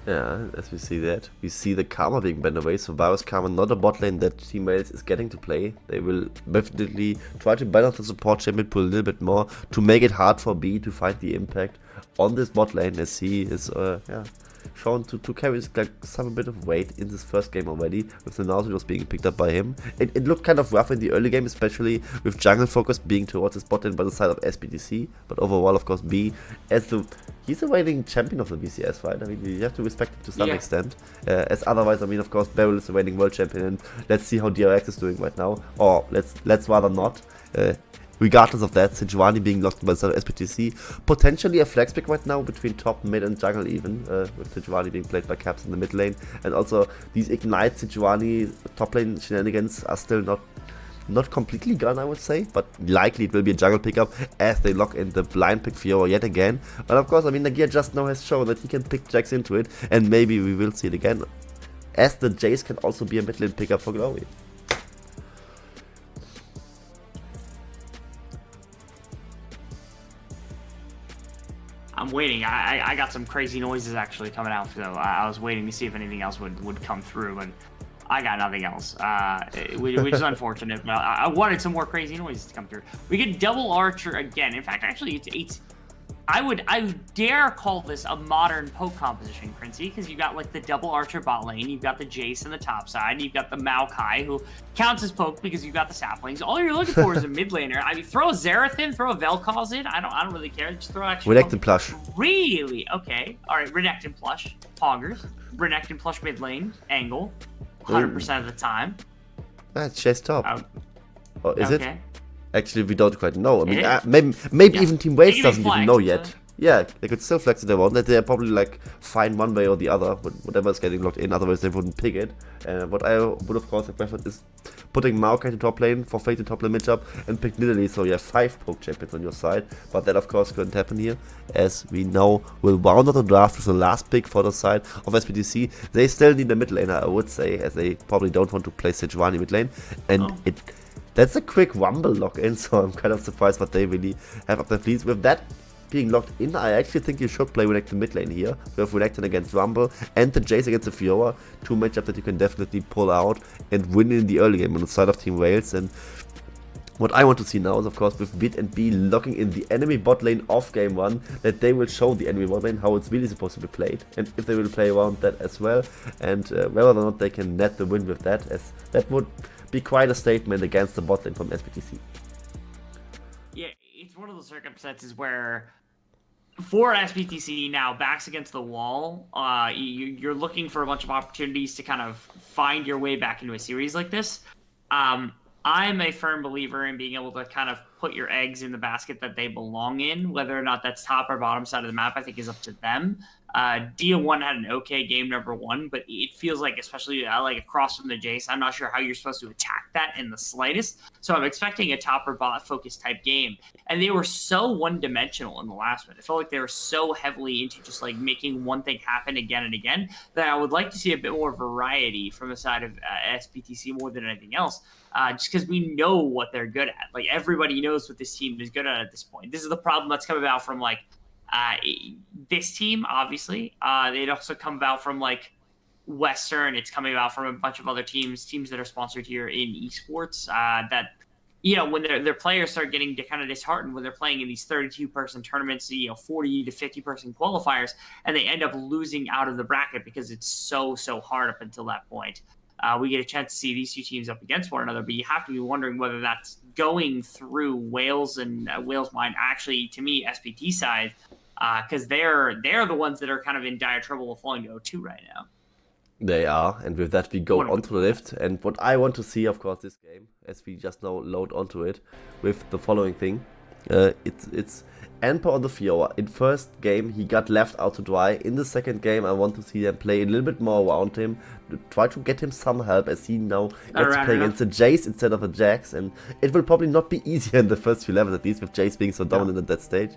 Yeah, as we see that, we see the Karma being banned away. So Varus Karma, not a bot lane that Team Wales is getting to play. They will definitely try to balance the support champion pool a little bit more to make it hard for B to find the impact on this bot lane, as he is shown to carry like some bit of weight in this first game already, with the Nausea was being picked up by him. It looked kind of rough in the early game, especially with jungle focus being towards his bot lane by the side of SBTC, but overall of course B, as he's a reigning champion of the VCS, right? I mean, you have to respect him to some extent, as otherwise, I mean, of course Beryl is a reigning world champion, and let's see how DRX is doing right now, or let's rather not. Regardless of that, Sejuani being locked by the side of SPTC, potentially a flex pick right now between top, mid and jungle even, with Sejuani being played by Caps in the mid lane, and also these Ignite Sejuani top lane shenanigans are still not completely gone, I would say, but likely it will be a jungle pickup as they lock in the blind pick Fiora yet again. And of course, I mean, Nagia just now has shown that he can pick Jax into it, and maybe we will see it again, as the Jace can also be a mid lane pickup for Glory. I'm waiting. I got some crazy noises actually coming out, so I was waiting to see if anything else would come through, but I got nothing else, which is unfortunate. But I wanted some more crazy noises to come through. We get double Archer again. In fact, actually, it's I would dare call this a modern poke composition, Quincy, because you got like the double Archer bot lane, you've got the Jace on the top side, you've got the Maokai, who counts as poke because you've got the saplings. All you're looking for is a mid laner. I mean, throw a Xerath in, throw a Vel'Koz in. I don't really care. Just throw actually. Renekton plush. Really? Okay. All right. Renekton plush. Poggers. Renekton plush mid lane. Angle. 100% of the time. That's chest top. Is okay. it? Actually, we don't quite know. I mean, maybe even Team Wales doesn't even know yet. Yeah, they could still flex if they want. They're probably like fine one way or the other, but whatever is getting locked in, otherwise they wouldn't pick it. What I would of course have preferred is putting Maokai to top lane for Fate to top lane mid-up and pick Nidalee so you have 5 poke champions on your side. But that of course couldn't happen here, as we now will round out the draft with the last pick for the side of SPTC. They still need a mid laner, I would say, as they probably don't want to play Sejuani mid lane. And that's a quick Rumble lock-in, so I'm kind of surprised what they really have up their sleeves. With that being locked in, I actually think you should play Renekton mid lane here. We have Renekton against Rumble and the Jace against the Fiora. 2 matchups that you can definitely pull out and win in the early game on the side of Team Wales. And what I want to see now is, of course, with Bit and B locking in the enemy bot lane off game 1, that they will show the enemy bot lane how it's really supposed to be played, and if they will play around that as well, and whether or not they can net the win with that, as that would be quite a statement against the bot lane from SPTC. Yeah, it's one of those circumstances where, for SPTC now, backs against the wall, you're looking for a bunch of opportunities to kind of find your way back into a series like this. I'm a firm believer in being able to kind of put your eggs in the basket that they belong in. Whether or not that's top or bottom side of the map, I think is up to them. Dia1 had an okay game number 1, but it feels like, especially like across from the Jace, I'm not sure how you're supposed to attack that in the slightest. So I'm expecting a top or bot focus type game. And they were so one-dimensional in the last one. It felt like they were so heavily into just like making one thing happen again and again that I would like to see a bit more variety from the side of SPTC more than anything else. Just because we know what they're good at. Like, everybody knows what this team is good at this point. This is the problem that's come about from, like, this team, obviously. It also come about from, like, Western. It's coming about from a bunch of other teams that are sponsored here in esports, that, you know, when their players start getting kind of disheartened when they're playing in these 32-person tournaments, 40 to 50-person qualifiers, and they end up losing out of the bracket because it's so hard up until that point. We get a chance to see these 2 teams up against one another, but you have to be wondering whether that's going through Wales and Wales' mind. Actually, to me, SPT side, because they're the ones that are kind of in dire trouble of falling to 0-2 right now. They are, and with that we go onto the lift. And what I want to see, of course, this game, as we just now load onto it, with the following thing. It's Emperor on the Fiora. In first game, he got left out to dry. In the second game, I want to see them play a little bit more around him, to try to get him some help, as he now gets to play against the Jace instead of the Jax. And it will probably not be easier in the first few levels, at least with Jace being so dominant at that stage.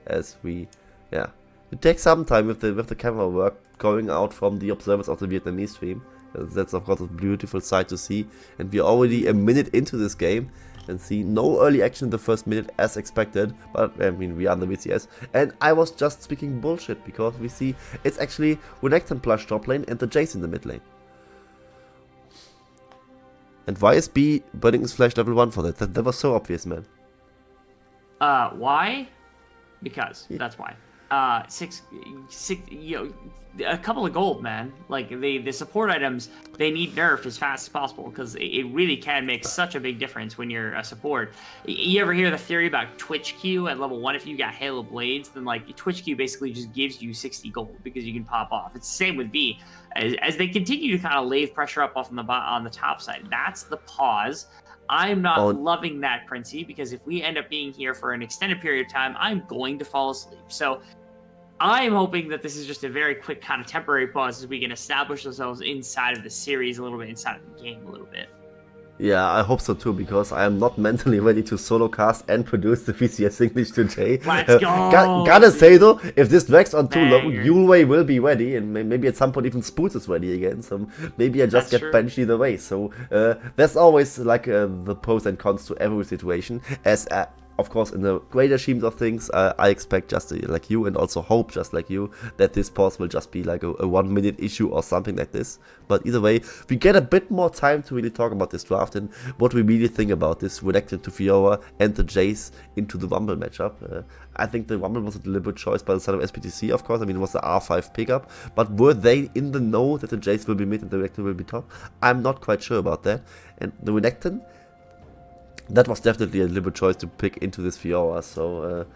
As we, it takes some time with the camera work going out from the observers of the Vietnamese stream. That's of course a beautiful sight to see. And we're already a minute into this game and see no early action in the first minute as expected, but I mean, we are in the VCS, and I was just speaking bullshit, because we see it's actually Renekton plush top lane and the Jace in the mid lane. And why is B burning his flash level 1 for that? That was so obvious, man. Why? Because, that's why. Six, a couple of gold, man. Like, the support items, they need nerf as fast as possible, because it really can make such a big difference when you're a support. You ever hear the theory about Twitch Q at level 1? If you got Halo Blades, then like Twitch Q basically just gives you 60 gold because you can pop off. It's the same with V. As they continue to kind of lay pressure up off on the top side, that's the pause. I'm not loving that, Princey, because if we end up being here for an extended period of time, I'm going to fall asleep. So I'm hoping that this is just a very quick kind of temporary pause, as we can establish ourselves inside of the series a little bit, inside of the game a little bit. Yeah, I hope so too, because I am not mentally ready to solo cast and produce the VCS English today. Let's go! Gotta say though, if this drags on too long, Yulway will be ready, and maybe at some point even Spoots is ready again, so maybe I just get benched either way. So there's always like the pros and cons to every situation, as of course, in the greater schemes of things, I expect just like you, and also hope just like you, that this pause will just be like a 1 minute issue or something like this. But either way, we get a bit more time to really talk about this draft and what we really think about this Renekton to Fiora and the Jace into the Rumble matchup. I think the Rumble was a deliberate choice by the side of SPTC, of course. I mean, it was the R5 pickup, but were they in the know that the Jace will be mid and the Renekton will be top? I'm not quite sure about that. And the Renekton, that was definitely a deliberate choice to pick into this Fiora, so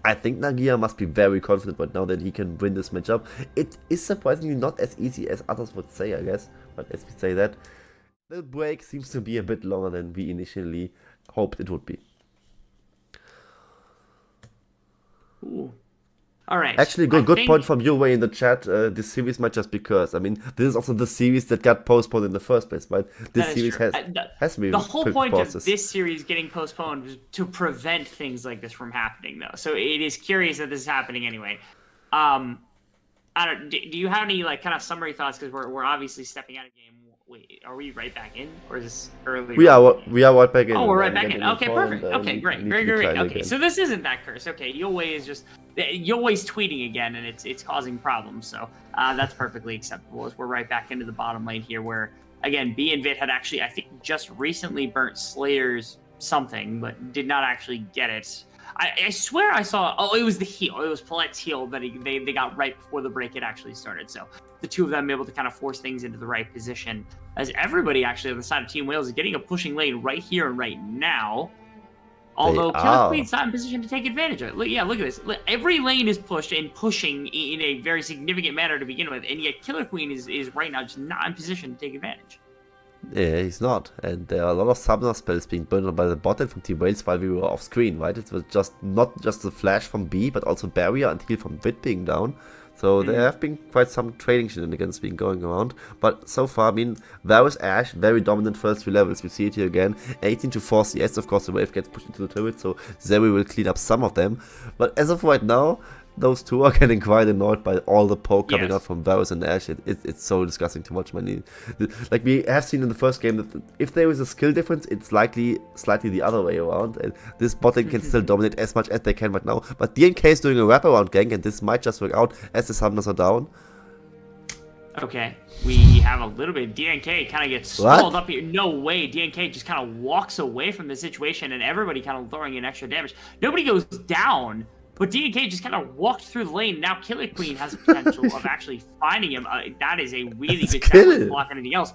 I think Nagia must be very confident right now that he can win this matchup. It is surprisingly not as easy as others would say, I guess, but as we say that, the break seems to be a bit longer than we initially hoped it would be. Ooh. All right. Actually, good point from you way in the chat. This series might just be cursed. I mean, this is also the series that got postponed in the first place, right? This series has to be the whole point process. of this series getting postponed was to prevent things like this from happening, though. So it is curious that this is happening anyway. I don't. Do you have any like kind of summary thoughts? Because we're obviously stepping out of game. Wait, are we right back in, or is this early? We are right back in. Oh, we're right back in. Okay, perfect. Okay, great. Okay, so this isn't that curse. Okay, Yulwei is just Yulwei's tweeting again, and it's causing problems. So that's perfectly acceptable. As we're right back into the bottom lane here, where again B and Vit had actually I think just recently burnt Slayer's something, but did not actually get it. I swear I saw. Oh, it was the heal. It was Palette's heal that they got right before the break had actually started. So the two of them able to kind of force things into the right position. As everybody actually on the side of Team Wales is getting a pushing lane right here and right now. Although Killer Queen's not in position to take advantage of it. Look at this. Every lane is pushed and pushing in a very significant manner to begin with, and yet Killer Queen is right now just not in position to take advantage. Yeah, he's not. And there are a lot of summoner spells being burned by the bot lane from Team Wales while we were off screen, right? It was just not just the flash from B, but also barrier and heal from Vit being down. So there have been quite some trading shenanigans being going around. But so far, I mean, Varus Ashe, very dominant first few levels. We see it here again. 18 to 4 CS, of course, the wave gets pushed into the turret, so Zeri will clean up some of them. But as of right now, those two are getting quite annoyed by all the poke coming out from Varus and Ashe. It's so disgusting to watch. Like we have seen in the first game that if there is a skill difference, it's likely slightly the other way around. And this bot lane can still dominate as much as they can right now. But DNK is doing a wraparound gank, and this might just work out as the summoners are down. Okay, we have a little bit. DNK kind of gets stalled up here. No way. DNK just kind of walks away from the situation, and everybody kind of throwing in extra damage. Nobody goes down. But DNK just kind of walked through the lane. Now Killer Queen has the potential of actually finding him. That is a really good shot to block anything else.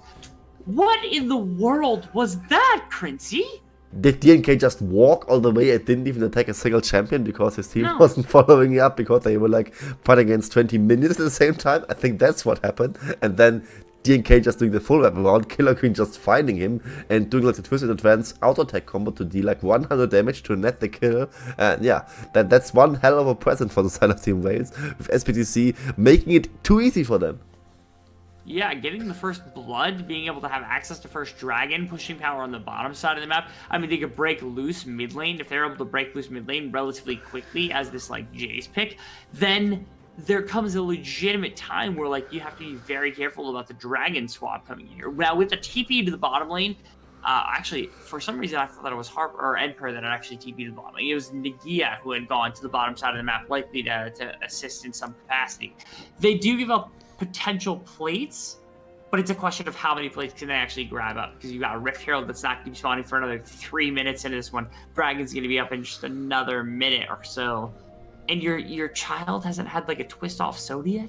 What in the world was that, Crincy? Did DNK just walk all the way and didn't even attack a single champion because his team wasn't following up because they were like fighting against 20 minions at the same time? I think that's what happened. And then DNK just doing the full wraparound, Killer Queen just finding him and doing like the twisted advance auto attack combo to deal like 100 damage to net the kill. And yeah, that's one hell of a present for the side of Team Wales, with SPTC making it too easy for them. Yeah, getting the first blood, being able to have access to first dragon, pushing power on the bottom side of the map. I mean, they could break loose mid lane. If they're able to break loose mid lane relatively quickly as this like Jace pick, then there comes a legitimate time where like you have to be very careful about the dragon swap coming in here. Now with the TP to the bottom lane, actually for some reason I thought that it was Harper or Emperor that had actually TP to the bottom lane. It was Nagia who had gone to the bottom side of the map, likely to assist in some capacity. They do give up potential plates, but it's a question of how many plates can they actually grab up, because you got a Rift Herald that's not going to be spawning for another 3 minutes into this one. Dragon's going to be up in just another minute or so. And your child hasn't had like a twist off soda yet?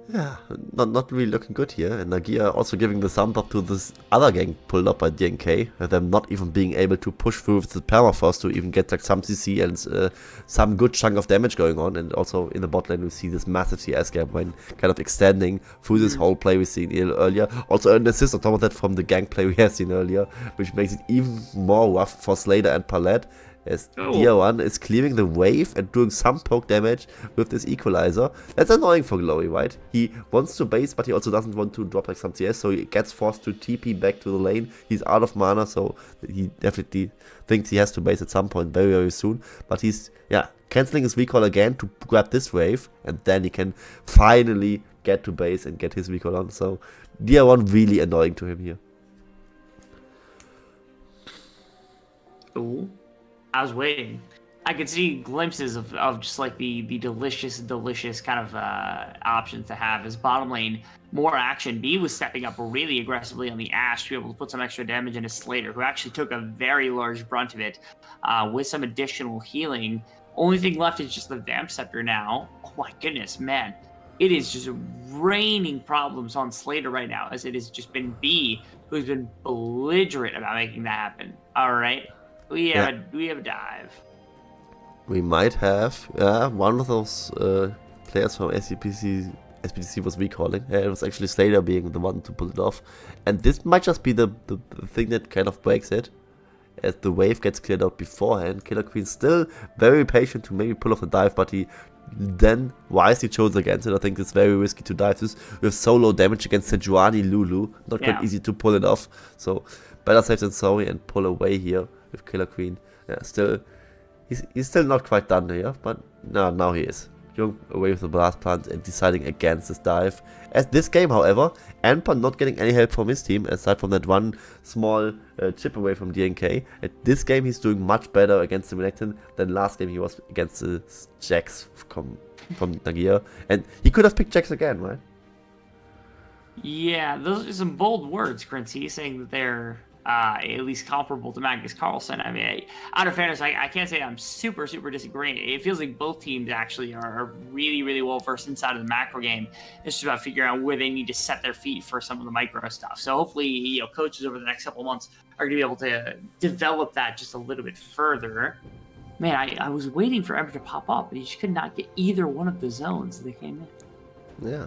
Yeah, not really looking good here. And Nagia also giving the thumb up to this other gang pulled up by DNK, with them not even being able to push through with the permafrost to even get like some CC and some good chunk of damage going on. And also in the bot lane we see this massive CS gap when kind of extending through this whole play we've seen earlier. Also an assist on top of that from the gang play we have seen earlier, which makes it even more rough for Slater and Palette, as DR1 is clearing the wave and doing some poke damage with this equalizer. That's annoying for Glory, right? He wants to base, but he also doesn't want to drop like some CS, so he gets forced to TP back to the lane. He's out of mana, so he definitely thinks he has to base at some point very, very soon. But he's, cancelling his recall again to grab this wave, and then he can finally get to base and get his recall on. So DR1 really annoying to him here. Ooh. I was waiting. I could see glimpses of just like the delicious kind of options to have as bottom lane. More action. B was stepping up really aggressively on the Ashe to be able to put some extra damage into Slater, who actually took a very large brunt of it with some additional healing. Only thing left is just the Vamp Scepter now. Oh my goodness, man. It is just raining problems on Slater right now, as it has just been B who's been belligerent about making that happen. All right. We have a dive. We might have one of those players from SPTC was recalling. It was actually Slater being the one to pull it off, and this might just be the thing that kind of breaks it, as the wave gets cleared out beforehand. Killer Queen still very patient to maybe pull off the dive, but he then wisely chose against it. I think it's very risky to dive this with so low damage against Sejuani Lulu. Not quite easy to pull it off. So better safe than sorry and pull away here with Killer Queen. Yeah, still, he's still not quite done here, but now he is. Jung away with the blast plant and deciding against this dive. As this game, however, Anpon not getting any help from his team, aside from that one small chip away from DNK. At this game, he's doing much better against the Renekton than last game he was against the Jax from Nagia. And he could have picked Jax again, right? Yeah, those are some bold words, Quincy, saying that they're at least comparable to Magnus Carlsen. I mean, out of fairness, I can't say I'm super disagreeing. It feels like both teams actually are really well versed inside of the macro game. It's just about figuring out where they need to set their feet for some of the micro stuff. So hopefully, coaches over the next couple of months are going to be able to develop that just a little bit further. Man, I was waiting for Ember to pop up, but he just could not get either one of the zones that came in. Yeah,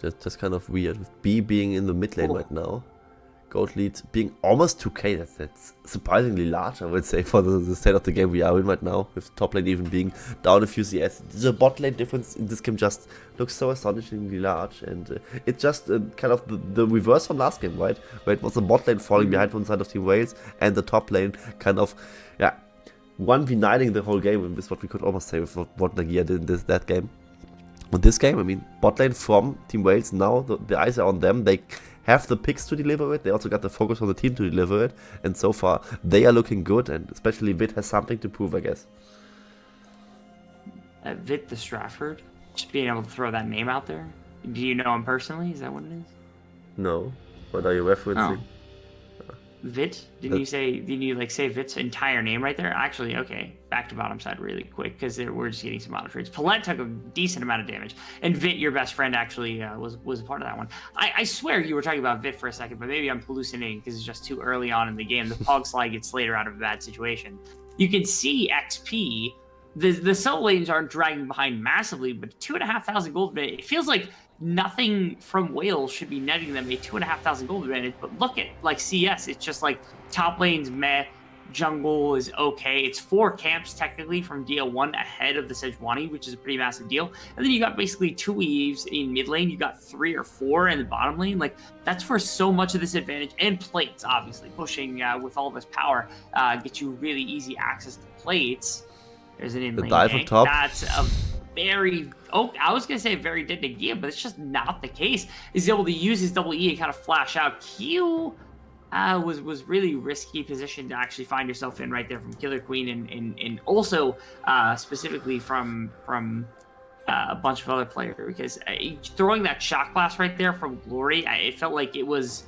just kind of weird. With B being in the mid lane right now. Gold lead being almost 2k, that's surprisingly large, I would say, for the state of the game we are in right now, with top lane even being down a few CS. The bot lane difference in this game just looks so astonishingly large, and it's just kind of the reverse from last game, right? Where it was the bot lane falling behind from the side of Team Wales, and the top lane kind of, 1v9ing the whole game, is what we could almost say with what Nagia did in that game. In this game, I mean, bot lane from Team Wales, now the eyes are on them. They have the picks to deliver it. They also got the focus on the team to deliver it. And so far, they are looking good. And especially Vit has something to prove, I guess. Vit the Stratford? Just being able to throw that name out there? Do you know him personally? Is that what it is? No. What are you referencing? Oh. Vit? Didn't you say Vit's entire name right there? Actually, okay. Back to bottom side really quick, because we're just getting some auto trades. Paulette took a decent amount of damage, and Vit, your best friend, actually was a part of that one. I swear you were talking about Vit for a second, but maybe I'm hallucinating because it's just too early on in the game. The Pog slide gets later out of a bad situation. You can see XP. The solo lanes aren't dragging behind massively, but 2,500 gold advantage. It feels like nothing from Wales should be netting them a 2,500 gold advantage. But look at like CS, it's just like top lane's meh, jungle is okay. It's 4 camps technically from DL1 ahead of the Sejuani, which is a pretty massive deal. And then you got basically 2 weaves in mid lane. You got 3 or 4 in the bottom lane. Like that's where so much of this advantage, and plates obviously pushing with all this power, get you really easy access to plates. There's an in-lane dive on top. That's a very... Oh, I was going to say very dead Nagia, but it's just not the case. He's able to use his double E and kind of flash out. Q was really risky position to actually find yourself in right there from Killer Queen, and also specifically from a bunch of other players, because throwing that shock blast right there from Glory, it felt like it was...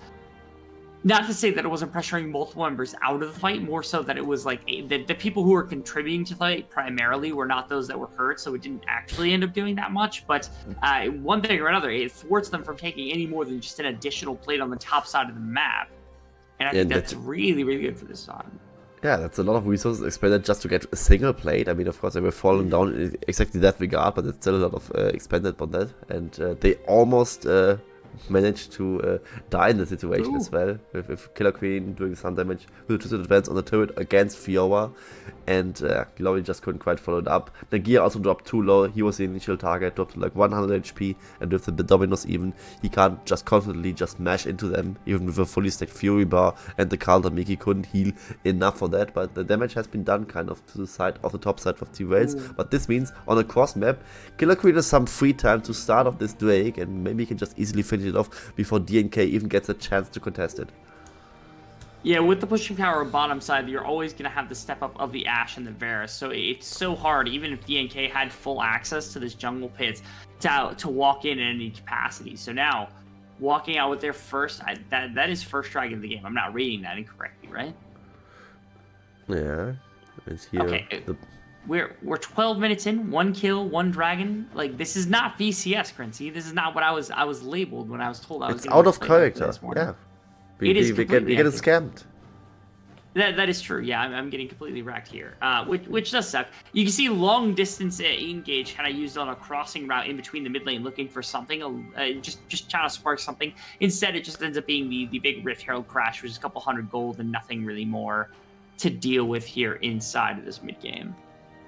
Not to say that it wasn't pressuring multiple members out of the fight, more so that it was like the people who were contributing to the fight primarily were not those that were hurt, so it didn't actually end up doing that much. But one thing or another, it thwarts them from taking any more than just an additional plate on the top side of the map. And I think that's really good for this side. Yeah, that's a lot of resources expended just to get a single plate. I mean, of course, they were falling down in exactly that regard, but it's still a lot of expended on that. And they almost... managed to die in the situation as well, with Killer Queen doing some damage with a twisted advance on the turret against Fiora, and Glory just couldn't quite follow it up. Nagia also dropped too low. He was the initial target, dropped to like 100 HP, and with the Dominos even, he can't just confidently just mash into them, even with a fully stacked Fury bar, and the Calder Mickey couldn't heal enough for that, but the damage has been done kind of to the side of the top side of Team Wales. But this means on a cross map, Killer Queen has some free time to start off this Drake, and maybe he can just easily finish it off before DNK even gets a chance to contest it. Yeah, with the pushing power of bottom side, you're always going to have the step up of the Ashe and the Varus. So it's so hard, even if DNK had full access to this jungle pit, to walk in any capacity. So now, walking out with their first, that is first dragon of the game. I'm not reading that incorrectly, right? Yeah, it's here. Okay, we're 12 minutes in, 1 kill, 1 dragon. Like, this is not VCS, Quincy. This is not what I was labeled when I was told I was. It's out of character. Yeah, it is. We get scammed. That is true. Yeah, I'm getting completely wrecked here, which does suck. You can see long distance engage kind of used on a crossing route in between the mid lane, looking for something, just trying to spark something. Instead, it just ends up being the big Rift Herald crash, which is a couple hundred gold and nothing really more to deal with here inside of this mid game.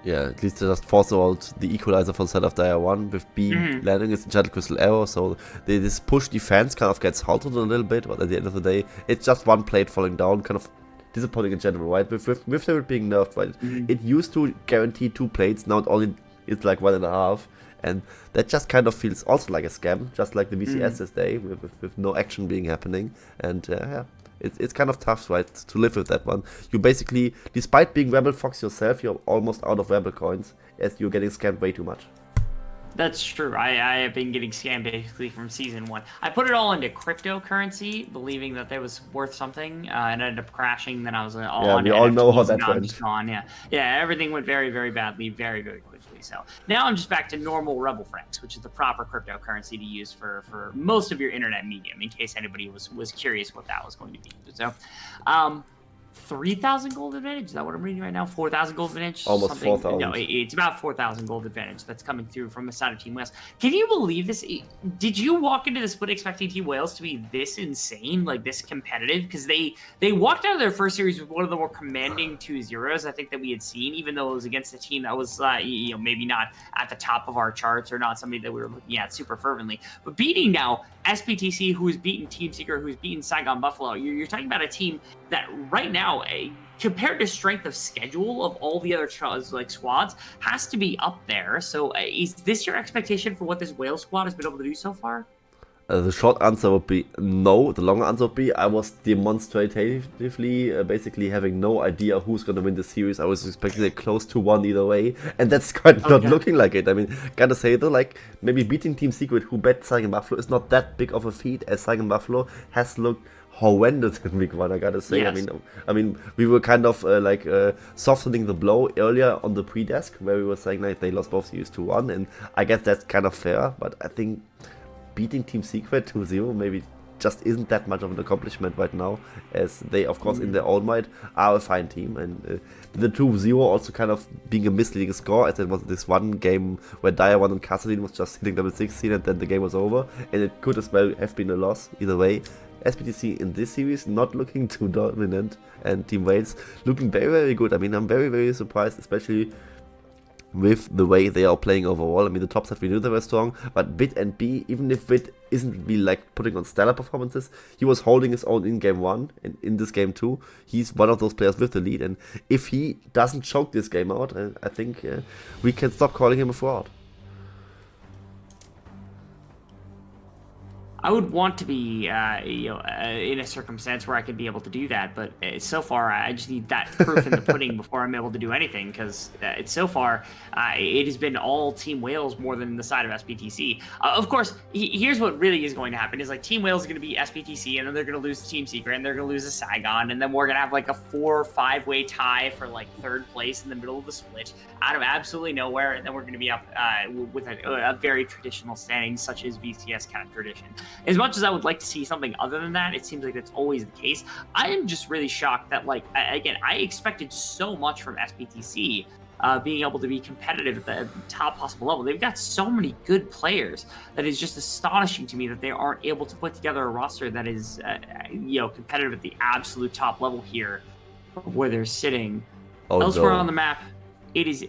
Yeah, at least they just force out the equalizer for the side of Dire 1 with B landing is Gentle Crystal Arrow, so this push defense kind of gets halted a little bit, but at the end of the day, it's just one plate falling down, kind of disappointing in general, right? With them being nerfed, right? It used to guarantee 2 plates, now it's like 1.5, and that just kind of feels also like a scam, just like the VCS this day, with no action being happening, and yeah. It's kind of tough, right, to live with that one. You basically, despite being Rebel Fox yourself, you're almost out of Rebel coins, as you're getting scammed way too much. That's true. I have been getting scammed basically from season 1. I put it all into cryptocurrency, believing that was worth something, and ended up crashing. Then I was all on we all NFTs, know how that now I'm went. just gone. Yeah, everything went very, very badly, very, very quickly. So now I'm just back to normal Rebel Francs, which is the proper cryptocurrency to use for most of your internet medium, in case anybody was curious what that was going to be. So, 3,000 gold advantage. Is that what I'm reading right now? 4,000 gold advantage. Almost 4,000. No, it's about 4,000 gold advantage that's coming through from the side of Team Wales. Can you believe this? Did you walk into the split expecting Team Wales to be this insane, like this competitive? Because they walked out of their first series with one of the more commanding 2-0s I think that we had seen, even though it was against a team that was maybe not at the top of our charts or not somebody that we were looking at super fervently, but beating now SPTC, who has beaten Team Secret, who's beaten Saigon Buffalo. You're talking about a team that right now, compared to strength of schedule of all the other squads, has to be up there. So is this your expectation for what this Wales squad has been able to do so far? The short answer would be no. The long answer would be I was demonstratively basically having no idea who's going to win the series. I was expecting it close to 1 either way, and that's quite not looking like it. I mean, gotta say though, like maybe beating Team Secret, who bet Saigon Buffalo, is not that big of a feat, as Saigon Buffalo has looked horrendous in week 1, I gotta say. Yes. I mean, we were kind of softening the blow earlier on the pre-desk, where we were saying like they lost both series 2-1, and I guess that's kind of fair, but I think beating Team Secret 2-0 maybe just isn't that much of an accomplishment right now, as they, of course, in their own might are a fine team, and the 2-0 also kind of being a misleading score, as it was this one game where Dire 1 and Kassadin was just hitting level 16 and then the game was over, and it could as well have been a loss either way. SPTC in this series not looking too dominant, and Team Wales looking very, very good. I mean, I'm very, very surprised, especially with the way they are playing overall. I mean, the top side we knew they were strong, but Bit and B, even if Bit isn't really like putting on stellar performances, he was holding his own in game 1 and in this game 2. He's one of those players with the lead, and if he doesn't choke this game out, I think we can stop calling him a fraud. I would want to be, in a circumstance where I could be able to do that, but so far I just need that proof in the pudding before I'm able to do anything. Because so far it has been all Team Wales more than the side of SPTC. Of course, here's what really is going to happen: is like Team Wales is going to beat SPTC, and then they're going to lose to Team Secret, and they're going to lose to Saigon, and then we're going to have like a 4 or 5 way tie for like 3rd place in the middle of the split out of absolutely nowhere, and then we're going to be up with a very traditional standing, such as VCS kind of tradition. As much as I would like to see something other than that, it seems like that's always the case. I am just really shocked that, like, again, I expected so much from SPTC being able to be competitive at the top possible level. They've got so many good players that is just astonishing to me that they aren't able to put together a roster that is, competitive at the absolute top level here, where they're sitting. Elsewhere on the map, it is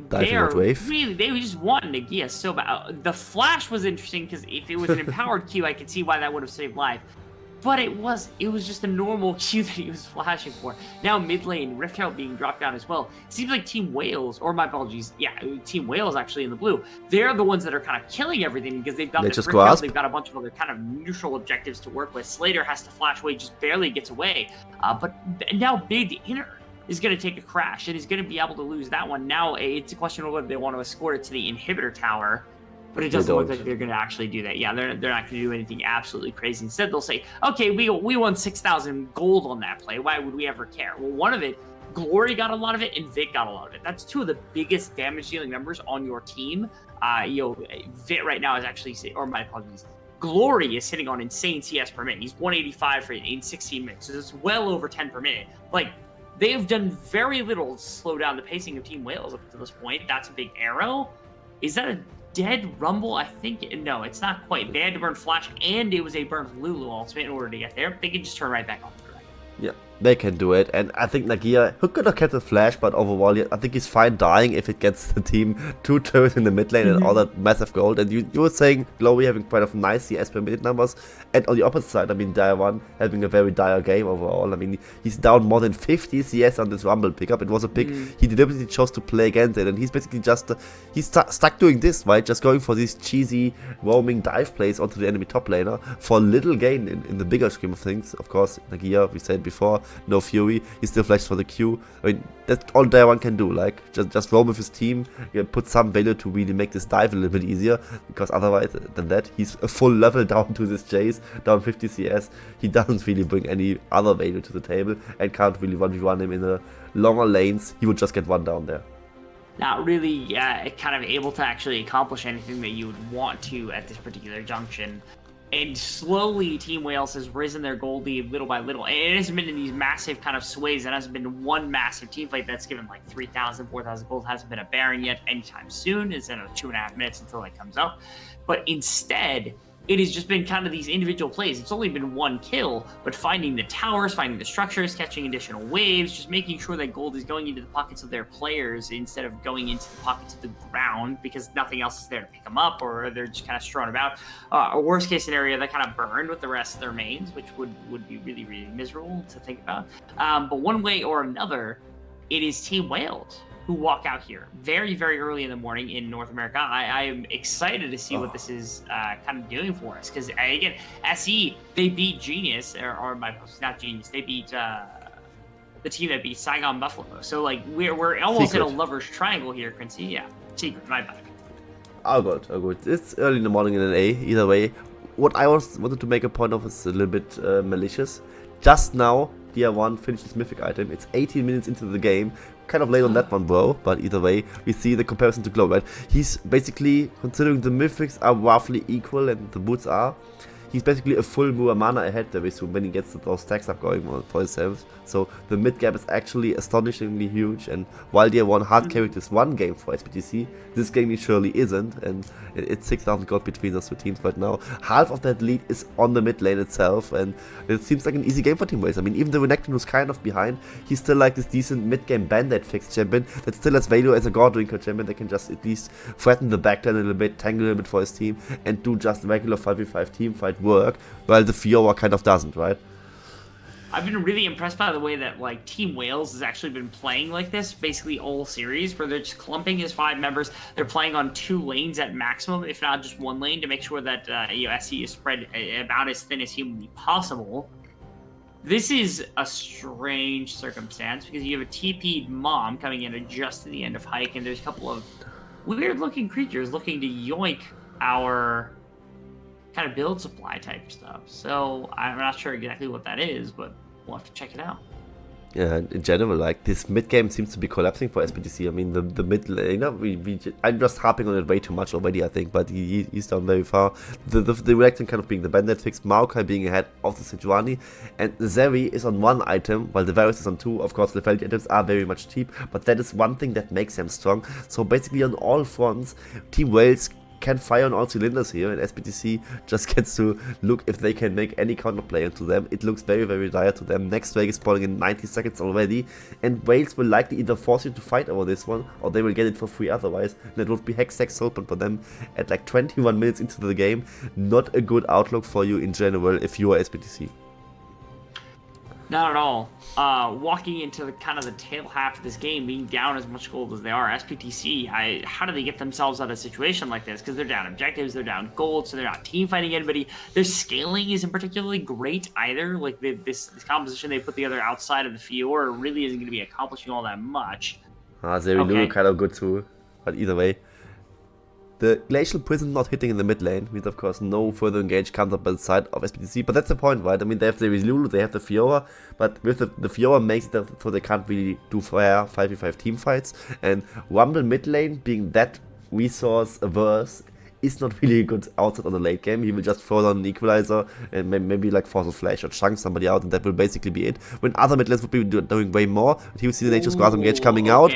they are really, they just wanting to Gia so bad. The flash was interesting because if it was an empowered Q, I could see why that would have saved life. But it was just a normal Q that he was flashing for. Now mid lane, Rift Out being dropped down as well. Seems like Team Wales, or my apologies, Team Wales actually in the blue. They're the ones that are kind of killing everything because they've got this Rift Out, they've got a bunch of other kind of neutral objectives to work with. Slater has to flash away, just barely gets away. But now Big Inner is going to take a crash and is going to be able to lose that one. Now it's a question of whether they want to escort it to the inhibitor tower, but it doesn't look like they're going to actually do that. Yeah, they're not going to do anything absolutely crazy. Instead, they'll say, okay, we won 6,000 gold on that play. Why would we ever care? Well, one of it, Glory got a lot of it, and Vic got a lot of it. That's 2 of the biggest damage-dealing members on your team. Vic right now is actually, or my apologies, Glory is sitting on insane CS per minute. He's 185 in 16 minutes, so it's well over 10 per minute. Like, they have done very little to slow down the pacing of Team Wales up to this point. That's a big arrow. Is that a dead Rumble? I think, no, it's not quite. They had to burn Flash, and it was a burnt Lulu ultimate in order to get there. They can just turn right back on the direct. Yeah. They can do it, and I think Nagia, who could have kept the flash, but overall, I think he's fine dying if it gets the team 2 turrets in the mid lane and all that massive gold. And you were saying Glowy having quite of nice CS per minute numbers, and on the opposite side, I mean, Dire 1 having a very dire game overall. I mean, he's down more than 50 CS on this Rumble pickup. It was a pick he deliberately chose to play against it, and he's basically just, he's stuck doing this, right? Just going for these cheesy roaming dive plays onto the enemy top laner for little gain in the bigger scheme of things. Of course, Nagia, we said before, no Fury, he still flashes for the Q. I mean, that's all Dire 1 can do, like, just roam with his team, put some value to really make this dive a little bit easier, because otherwise than that, he's a full level down to this chase, down 50 CS, he doesn't really bring any other value to the table, and can't really 1v1 him in the longer lanes, he would just get one down there. Not really kind of able to actually accomplish anything that you would want to at this particular junction. And slowly, Team Wales has risen their gold lead little by little. It hasn't been in these massive kind of sways. It hasn't been one massive team fight that's given like 3,000, 4,000 gold. It hasn't been a Baron yet anytime soon. It's in 2.5 minutes until it comes up. But instead, it has just been kind of these individual plays. It's only been one kill, but finding the towers, finding the structures, catching additional waves, just making sure that gold is going into the pockets of their players instead of going into the pockets of the ground because nothing else is there to pick them up or they're just kind of strewn about. A worst case scenario, they kind of burned with the rest of their mains, which would be really, really miserable to think about. But one way or another, it is Team Wales who walk out here very, very early in the morning in North America. I am excited to see what this is kind of doing for us. Because, again, SE, they beat Genius, or my post, not Genius, they beat the team that beat Saigon Buffalo. So, like, we're almost Secret. in a lover's triangle here, Quincy. Yeah, Secret, my bad. Oh good, oh good. It's early in the morning in an A, either way. What I wanted to make a point of is a little bit malicious. Just now, Tier 1 finished his mythic item. It's 18 minutes into the game. Kind of late on that one, bro, but either way, we see the comparison to Glow, right? He's basically, considering the mythics are roughly equal and the boots are, he's basically a full mana ahead very soon when he gets those stacks up going on for himself. So the mid gap is actually astonishingly huge, and while Tier 1 hard carried this one game for SBTC, this game he surely isn't, and it's 6,000 gold between those two teams right now. Half of that lead is on the mid lane itself, and it seems like an easy game for Team Wales. I mean, even the Renekton was kind of behind, he's still like this decent mid-game bandit fixed champion that still has value as a God Drinker champion that can just at least threaten the backline a little bit, tangle a little bit for his team, and do just regular 5v5 team fight work, while the Fiora kind of doesn't, right? I've been really impressed by the way that like Team Wales has actually been playing like this basically all series, where they're just clumping his 5 members. They're playing on 2 lanes at maximum, if not just 1 lane, to make sure that SE is spread about as thin as humanly possible. This is a strange circumstance because you have a TP'd mom coming in at just the end of hike, and there's a couple of weird-looking creatures looking to yoink our kind of build supply type stuff. So I'm not sure exactly what that is, but we'll have to check it out. Yeah, in general, like, this mid game seems to be collapsing for SBTC. I mean, the mid laner, I'm just harping on it way too much already, I think, but he's down very far. The Renekton kind of being the bandit fix, Maokai being ahead of the Sejuani, and Zeri is on 1 item, while the Varus is on 2. Of course, the Felty items are very much cheap, but that is one thing that makes them strong. So basically on all fronts, Team Wales can fire on all cylinders here, and SBTC just gets to look if they can make any counterplay into them. It looks very, very dire to them. Next wave is spawning in 90 seconds already, and Wales will likely either force you to fight over this one, or they will get it for free otherwise. And it would be Hextech open for them at like 21 minutes into the game. Not a good outlook for you in general if you are SBTC. Not at all. Walking into the kind of the tail half of this game, being down as much gold as they are, SPTC, how do they get themselves out of a situation like this? Because they're down objectives, they're down gold, so they're not team fighting anybody. Their scaling isn't particularly great either. Like this composition they put together outside of the Fiora really isn't going to be accomplishing all that much. Zeri Lulu kind of good too, but either way. The Glacial Prison not hitting in the mid lane means, of course, no further engage comes up by the side of SPTC, but that's the point, right? I mean, they have the Lulu, they have the Fiora, but with the Fiora makes it so they can't really do fair 5v5 team fights, and Rumble mid lane being that resource averse is not really good outside on the late game. He will just throw down an equalizer and maybe like force a flash or chunk somebody out, and that will basically be it. When other mid lanes would be doing way more, he would see the Nature's Grasp engage coming out,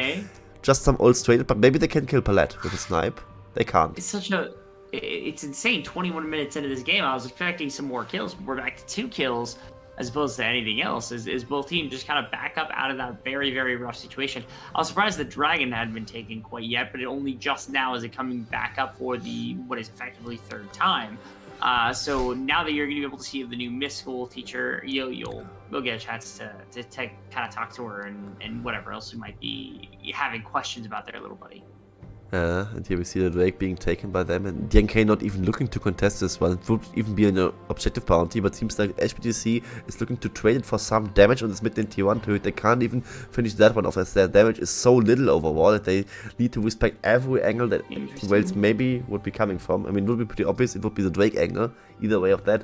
just some old straight, but maybe they can kill Palette with a snipe. They can't. It's insane. 21 minutes into this game, I was expecting some more kills. We're back to 2 kills. as opposed to anything else, is both teams just kind of back up out of that very, very rough situation. I was surprised the Dragon hadn't been taken quite yet, but it only just now is it coming back up for the, what is effectively third time. So now that you're going to be able to see the new Miss School teacher, you'll get a chance to kind of talk to her and whatever else you might be having questions about their little buddy. And here we see the Drake being taken by them, and DNK not even looking to contest this one. It would even be an objective bounty, but seems like SPTC is looking to trade it for some damage on this mid lane tier 1 turret. They can't even finish that one off, as their damage is so little overall that they need to respect every angle that Wales maybe would be coming from. I mean, it would be pretty obvious it would be the Drake angle, either way of that.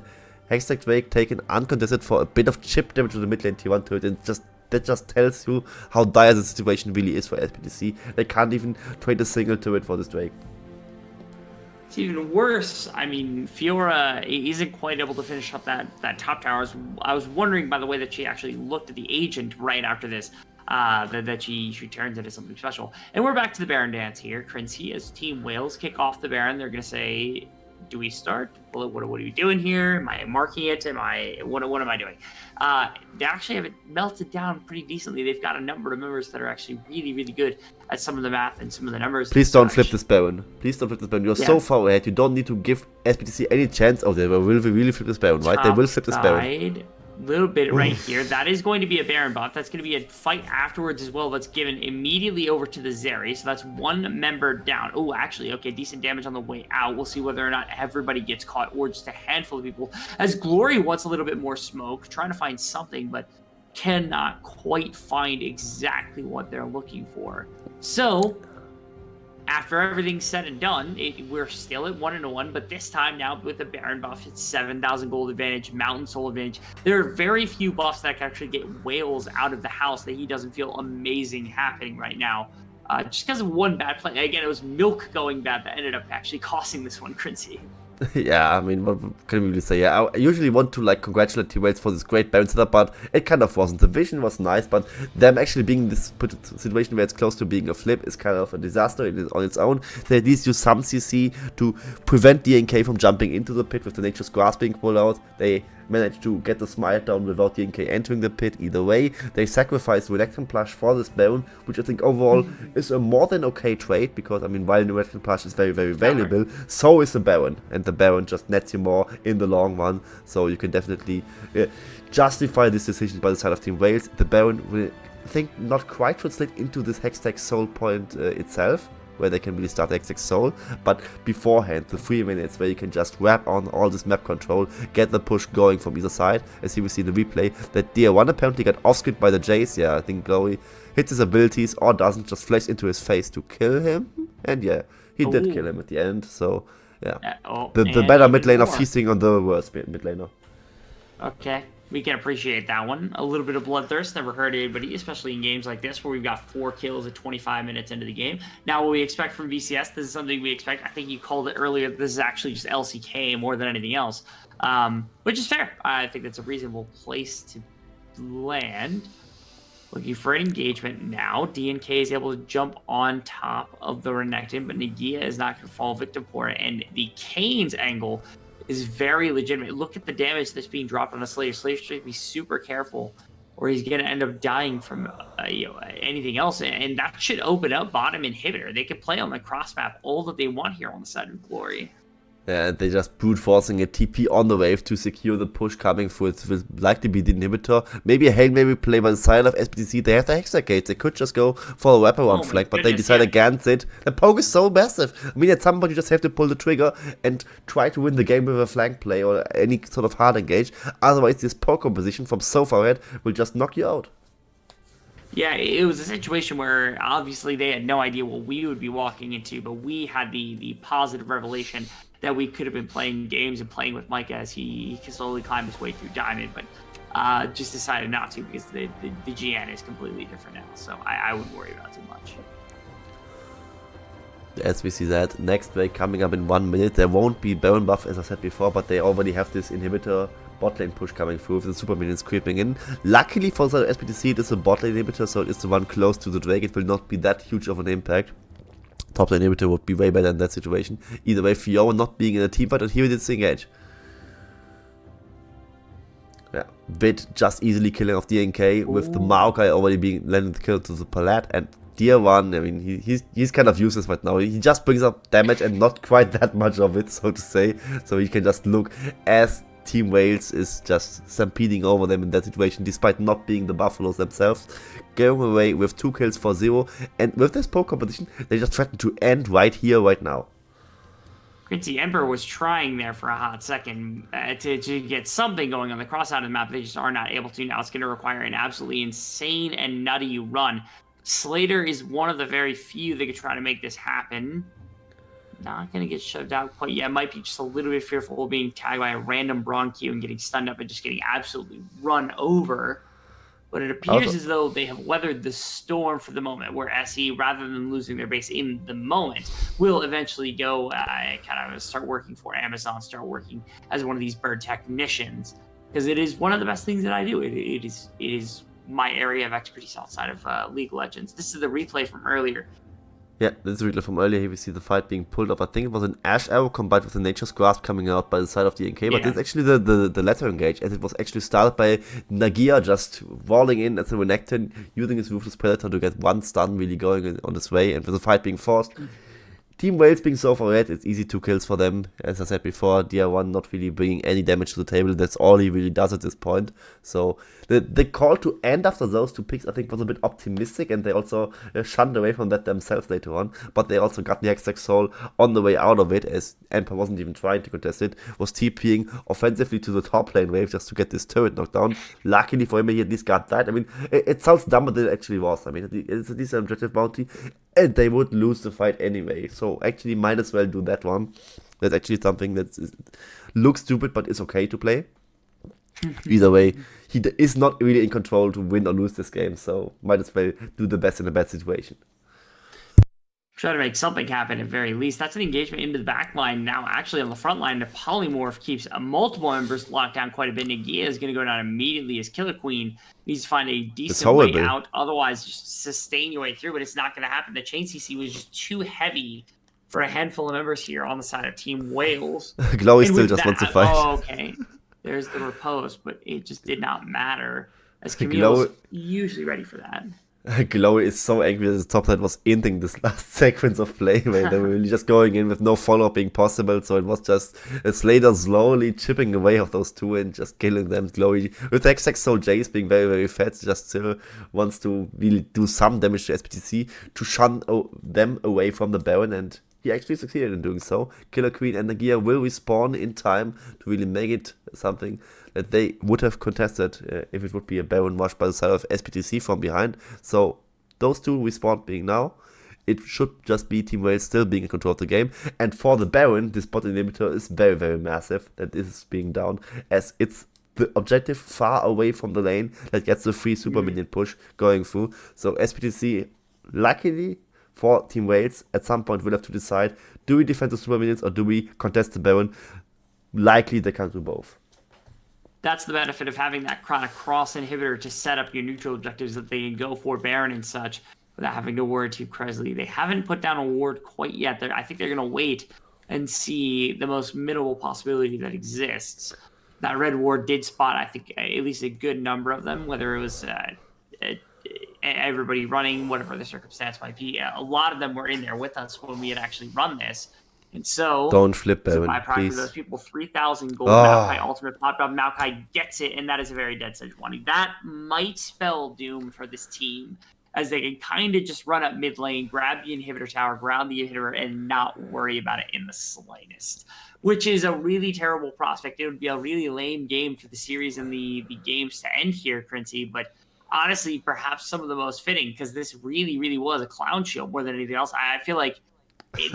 Hextech Drake taken uncontested for a bit of chip damage to the mid lane tier 1 turret, and that just tells you how dire the situation really is for SPTC. They can't even trade a single turret for this Drake. It's even worse. I mean, Fiora isn't quite able to finish up that top tower. I was wondering, by the way, that she actually looked at the agent right after this, that she turns into something special. And we're back to the Baron dance here. Crincy as Team Wales kick off the Baron. They're going to say, do we start? What are we doing here? Am I marking it? What am I doing? They actually have it melted down pretty decently. They've got a number of members that are actually really, really good at some of the math and some of the numbers. Please don't flip this Baron. Please don't flip this Baron. You're so far ahead. You don't need to give SPTC any chance. Oh, they will really flip this Baron, right? They will flip this Baron. Little bit right here. That is going to be a Baron buff. That's going to be a fight afterwards as well. That's given immediately over to the Zeri. So that's one member down. Oh, actually, okay, decent damage on the way out. We'll see whether or not everybody gets caught or just a handful of people. As Glory wants a little bit more smoke, trying to find something, but cannot quite find exactly what they're looking for. So after everything's said and done, we're still at 1-1, but this time now with the Baron buff, it's 7,000 gold advantage, Mountain Soul advantage. There are very few buffs that can actually get Wales out of the house that he doesn't feel amazing happening right now. Just because of one bad play. Again, it was Milk going bad that ended up actually costing this one, Crincy. Yeah, I mean, what can we really say? Yeah, I usually want to congratulate T-Wales for this great Baron setup, but it kind of wasn't. The vision was nice, but them actually being in this situation where it's close to being a flip is kind of a disaster on its own. They at least use some CC to prevent DNK from jumping into the pit with the Nature's Grasp being pulled out. They managed to get the smite down without DNK entering the pit. Either way, they sacrificed Relectrum Plush for this Baron, which I think overall is a more than okay trade, because I mean, while Relectrum Plush is very, very valuable, so is the Baron, and the Baron just nets you more in the long run, so you can definitely justify this decision by the side of Team Wales. The Baron will, I think, not quite translate into this Hextech Soul point itself, where they can really start Hextech Soul, but beforehand, the 3 minutes where you can just wrap on all this map control, get the push going from either side, as you will see in the replay, that DR1 apparently got off-screen by the Jace. Yeah, I think Glory hits his abilities or doesn't, just flashes into his face to kill him, and yeah, he did kill him at the end, so yeah. The better mid laner feasting on the worst mid laner. Okay. We can appreciate that one. A little bit of bloodthirst never hurt anybody, especially in games like this where we've got 4 kills at 25 minutes into the game. Now, what we expect from VCS, this is something we expect. I think you called it earlier. This is actually just LCK more than anything else, which is fair. I think that's a reasonable place to land. Looking for an engagement now. DNK is able to jump on top of the Renekton, but Nagia is not going to fall victim for it. And the Kane's angle is very legitimate. Look at the damage that's being dropped on a Slayer. Slayer should be super careful, or he's going to end up dying from anything else. And that should open up bottom inhibitor. They could play on the cross map all that they want here on the side of Glory. Yeah, and they just brute forcing a TP on the wave to secure the push coming through. It will likely be the inhibitor. Maybe a Hail Mary play by the side of SPTC. They have the Hextech Gates. They could just go for a wraparound flank, but they decide against it. The poke is so massive. I mean, at some point you just have to pull the trigger and try to win the game with a flank play or any sort of hard engage. Otherwise, this poke composition from so far ahead will just knock you out. Yeah, it was a situation where obviously they had no idea what we would be walking into, but we had the positive revelation that we could have been playing games and playing with Micah as he slowly climbed his way through Diamond, but just decided not to because the GN is completely different now, so I wouldn't worry about it too much. As we see that, next wave coming up in 1 minute. There won't be Baron buff as I said before, but they already have this inhibitor bot lane push coming through with the super minions creeping in. Luckily for the SPTC, it is a bot lane inhibitor, so it is the one close to the Drake. It will not be that huge of an impact. Top lane inhibitor would be way better in that situation. Either way, Fiora not being in a team fight, and here we did engage. Yeah, Bit just easily killing off DNK with the Maokai already being landing the kill to the Palette, and Tier 1, I mean, he's kind of useless right now. He just brings up damage and not quite that much of it, so to say. So he can just look as Team Wales is just stampeding over them in that situation, despite not being the Buffaloes themselves, going away with 2 kills for 0. And with this poke competition, they just threaten to end right here, right now. Quincy Emperor was trying there for a hot second to get something going on the cross side of the map. They just are not able to. Now it's going to require an absolutely insane and nutty run. Slater is one of the very few that could try to make this happen. Not going to get shoved out quite yet. Might be just a little bit fearful of being tagged by a random Bronchio and getting stunned up and just getting absolutely run over. But it appears as though they have weathered the storm for the moment, where SE, rather than losing their base in the moment, will eventually go kind of start working for Amazon, start working as one of these bird technicians, because it is one of the best things that I do. It is my area of expertise outside of League of Legends. This is the replay from earlier. Yeah, this is really from earlier. Here we see the fight being pulled off. I think it was an Ash Arrow combined with the Nature's Grasp coming out by the side of the NK, but it's actually the latter engage, as it was actually started by Nagia just rolling in as a Renekton, using his Ruthless Predator to get 1 stun really going on his way, and with the fight being forced. Team Wales being so far red, it's easy 2 kills for them. As I said before, DR1 not really bringing any damage to the table. That's all he really does at this point. So the call to end after those 2 picks, I think, was a bit optimistic, and they also shunned away from that themselves later on. But they also got the Hextech Soul on the way out of it, as Emperor wasn't even trying to contest it, was TPing offensively to the top lane wave just to get this turret knocked down. Luckily for him, he at least got that. I mean, it sounds dumber than it actually was. I mean, it's a decent objective bounty, and they would lose the fight anyway. So actually might as well do that one. That's actually something that looks stupid, but is okay to play. Either way, he is not really in control to win or lose this game, so might as well do the best in a bad situation. Try to make something happen at very least. That's an engagement into the back line. Now actually on the front line, the Polymorph keeps multiple members locked down quite a bit. Nagia is going to go down immediately as Killer Queen needs to find a decent way out. Otherwise, just sustain your way through, but it's not going to happen. The chain CC was just too heavy for a handful of members here on the side of Team Wales. Glowy still just wants to fight. Oh, okay. There's the riposte, but it just did not matter, as Camille's usually ready for that. Glowy is so angry that the top side was ending this last sequence of play, where they were really just going in with no follow-up being possible, so it was just Slater slowly chipping away of those 2 and just killing them. Glowy, with the Hextech Soul Jace being very, very fat, just still wants to really do some damage to SPTC to shun them away from the Baron, and he actually succeeded in doing so. Killer Queen and Nagia will respawn in time to really make it something that they would have contested if it would be a Baron rush by the side of SPTC from behind. So those 2 respawn being now, it should just be Team Wales still being in control of the game. And for the Baron, this bot inhibitor is very, very massive that is being down, as it's the objective far away from the lane that gets the free super minion push going through. So SPTC, luckily for Team Wales, at some point will have to decide, do we defend the super minions or do we contest the Baron? Likely they can do both. That's the benefit of having that Chronic Cross inhibitor to set up your neutral objectives that they can go for Baron and such without having to worry too crazily. They haven't put down a ward quite yet. I think they're going to wait and see the most minimal possibility that exists. That red ward did spot, I think, at least a good number of them, whether it was everybody running, whatever the circumstance might be. A lot of them were in there with us when we had actually run this. And so, don't flip Baron, please. For those people, 3,000 gold. Maokai ultimate popped up. Maokai gets it, and that is a very dead Sejuani. That might spell doom for this team, as they can kind of just run up mid lane, grab the inhibitor tower, grab the inhibitor, and not worry about it in the slightest. Which is a really terrible prospect. It would be a really lame game for the series and the games to end here, Quincy. But honestly, perhaps some of the most fitting, because this really, really was a clown show more than anything else. I feel like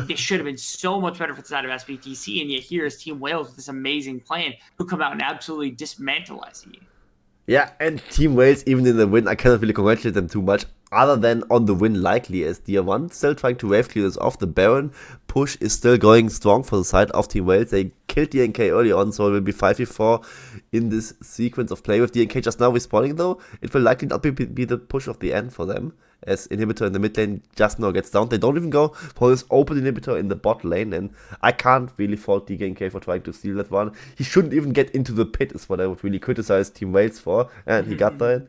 this should have been so much better for the side of SPTC, and yet here is Team Wales with this amazing plan who come out and absolutely dismantle SE. Yeah, and Team Wales, even in the win, I cannot really congratulate them too much, other than on the win likely, as DR1 still trying to wave clear this off. The Baron push is still going strong for the side of Team Wales. They killed DNK early on, so it will be 5v4 in this sequence of play. With DNK just now respawning though, it will likely not be the push of the end for them, as inhibitor in the mid lane just now gets down. They don't even go for this open inhibitor in the bot lane, and I can't really fault DKNK for trying to steal that one. He shouldn't even get into the pit is what I would really criticize Team Wales for, and he got that.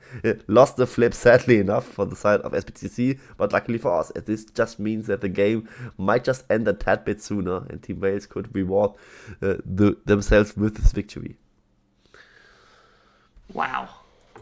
Lost the flip sadly enough for the side of SBTC, but luckily for us, this just means that the game might just end a tad bit sooner, and Team Wales could reward themselves with this victory. Wow.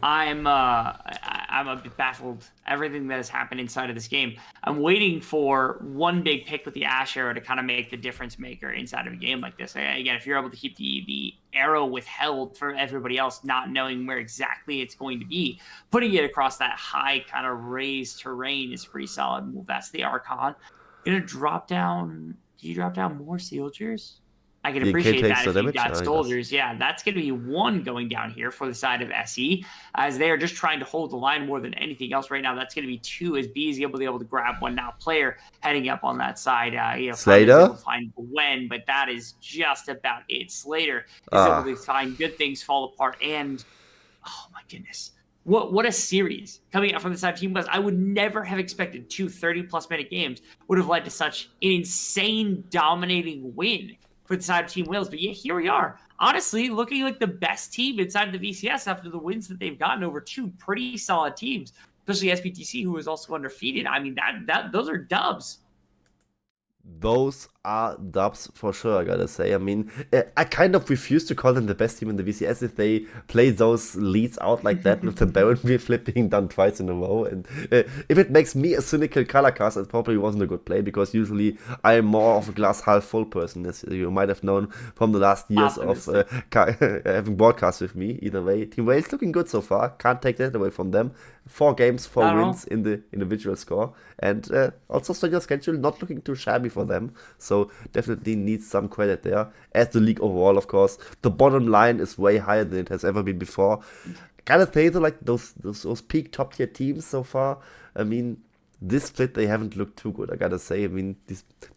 I'm a bit baffled. Everything that has happened inside of this game. I'm waiting for one big pick with the Ash arrow to kind of make the difference maker inside of a game like this. Again, if you're able to keep the arrow withheld for everybody else, not knowing where exactly it's going to be, putting it across that high kind of raised terrain is a pretty solid move. That's the Archon. Gonna drop down. Do you drop down more soldiers? I can appreciate that if you've got soldiers. Yeah, that's going to be one going down here for the side of SE, as they are just trying to hold the line more than anything else right now. That's going to be two, as B is able to grab one now player heading up on that side. Slater? Able to find Gwen, but that is just about it. Slater is able to find good things fall apart, and oh my goodness. What a series coming out from the side of Team Wales. I would never have expected 2 30-plus minute games would have led to such an insane dominating win for the side of Team Wales. But yeah, here we are. Honestly, looking like the best team inside of the VCS after the wins that they've gotten over two pretty solid teams, especially SBTC, who is also undefeated. I mean, those are dubs. Those are dubs for sure, I gotta say. I mean, I kind of refuse to call them the best team in the VCS if they play those leads out like that with the Baron wheel flipping done twice in a row. And if it makes me a cynical color cast, it probably wasn't a good play, because usually I'm more of a glass half full person, as you might have known from the last years of having broadcasts with me. Either way, Team Wales looking good so far. Can't take that away from them. 4 games, 4 wins in the individual score, and also Stranger schedule not looking too shabby for them. So definitely needs some credit there. As the league overall, of course, the bottom line is way higher than it has ever been before. Gotta say though, like those peak top tier teams so far. I mean, this split they haven't looked too good, I gotta say. I mean,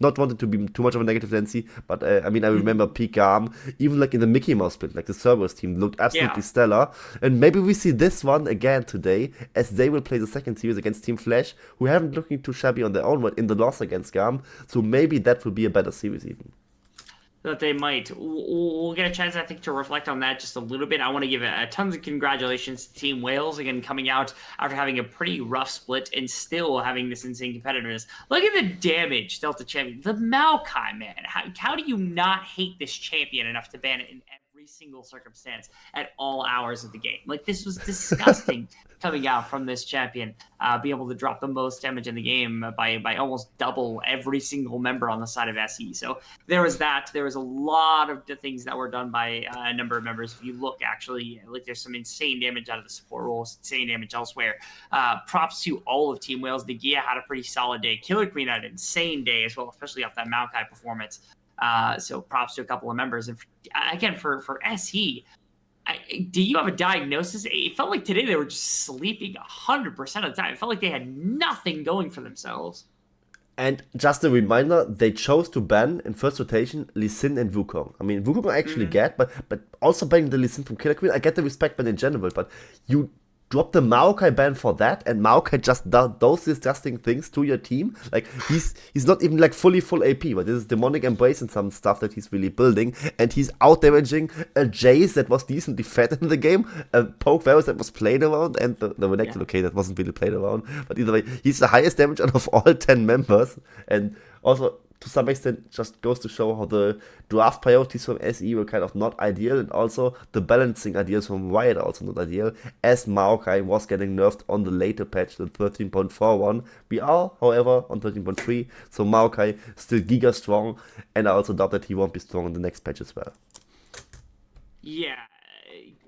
not wanted to be too much of a negative Nancy, but I mean, I remember peak Arm, even like in the Mickey Mouse split, like the Cerberus team looked absolutely stellar. And maybe we see this one again today, as they will play the second series against Team Flash, who haven't looking too shabby on their own, but in the loss against Garm. So maybe that will be a better series even. That they might. We'll get a chance, I think, to reflect on that just a little bit. I want to give a tons of congratulations to Team Wales, again, coming out after having a pretty rough split and still having this insane competitiveness. Look at the damage Delta champion. The Maokai, man. How do you not hate this champion enough to ban it in every single circumstance at all hours of the game? Like, this was disgusting coming out from this champion. Be able to drop the most damage in the game by almost double every single member on the side of SE. So there was that. There was a lot of the things that were done by a number of members. If you look, actually, like, there's some insane damage out of the support roles, insane damage elsewhere. Props to all of Team Wales. Nagia had a pretty solid day. Killer Queen had an insane day as well, especially off that Maokai performance. So props to a couple of members. And again, for SE, do you have a diagnosis? It felt like today they were just sleeping 100% of the time. It felt like they had nothing going for themselves. And just a reminder, they chose to ban in first rotation Lee Sin and Wukong. I mean, Wukong I actually get, but also banning the Lee Sin from Killer Queen, I get the respect ban in general, but you drop the Maokai ban for that, and Maokai just does those disgusting things to your team. Like, he's not even like fully full AP, but this is demonic embrace and some stuff that he's really building, and he's out damaging a Jace that was decently fed in the game, a Poke Varus that was played around, and the Renekton, okay, that wasn't really played around, but either way, he's the highest damage out of all 10 members, and also to some extent just goes to show how the draft priorities from SE were kind of not ideal, and also the balancing ideas from Riot are also not ideal, as Maokai was getting nerfed on the later patch, the 13.41. We are, however, on 13.3, so Maokai still giga strong, and I also doubt that he won't be strong in the next patch as well. Yeah,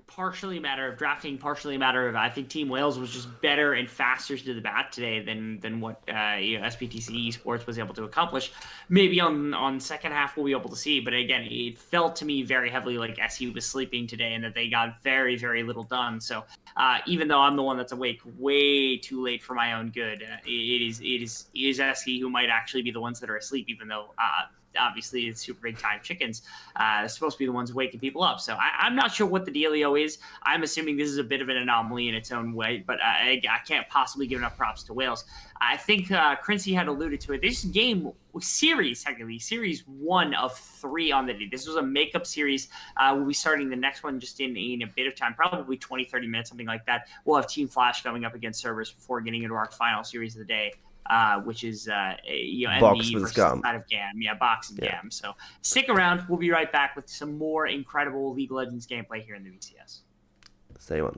partially a matter of drafting, partially a matter of, I think Team Wales was just better and faster to the bat today than what SPTC Esports was able to accomplish. Maybe on second half we'll be able to see, but again, it felt to me very heavily like SE was sleeping today and that they got very, very little done. So even though I'm the one that's awake way too late for my own good, it is SE who might actually be the ones that are asleep, even though obviously it's super big time chickens. Supposed to be the ones waking people up. So I'm not sure what the dealio is. I'm assuming this is a bit of an anomaly in its own way, but I can't possibly give enough props to Wales. I think Crincey had alluded to it. This series 1 of 3 on the day. This was a makeup series. We'll be starting the next one just in a bit of time, probably 20, 30 minutes, something like that. We'll have Team Flash coming up against Cerberus before getting into our final series of the day. Which is Box NB with versus Gam. side of Gam. Yeah, Box and Gam. So stick around. We'll be right back with some more incredible League of Legends gameplay here in the VCS. Stay on.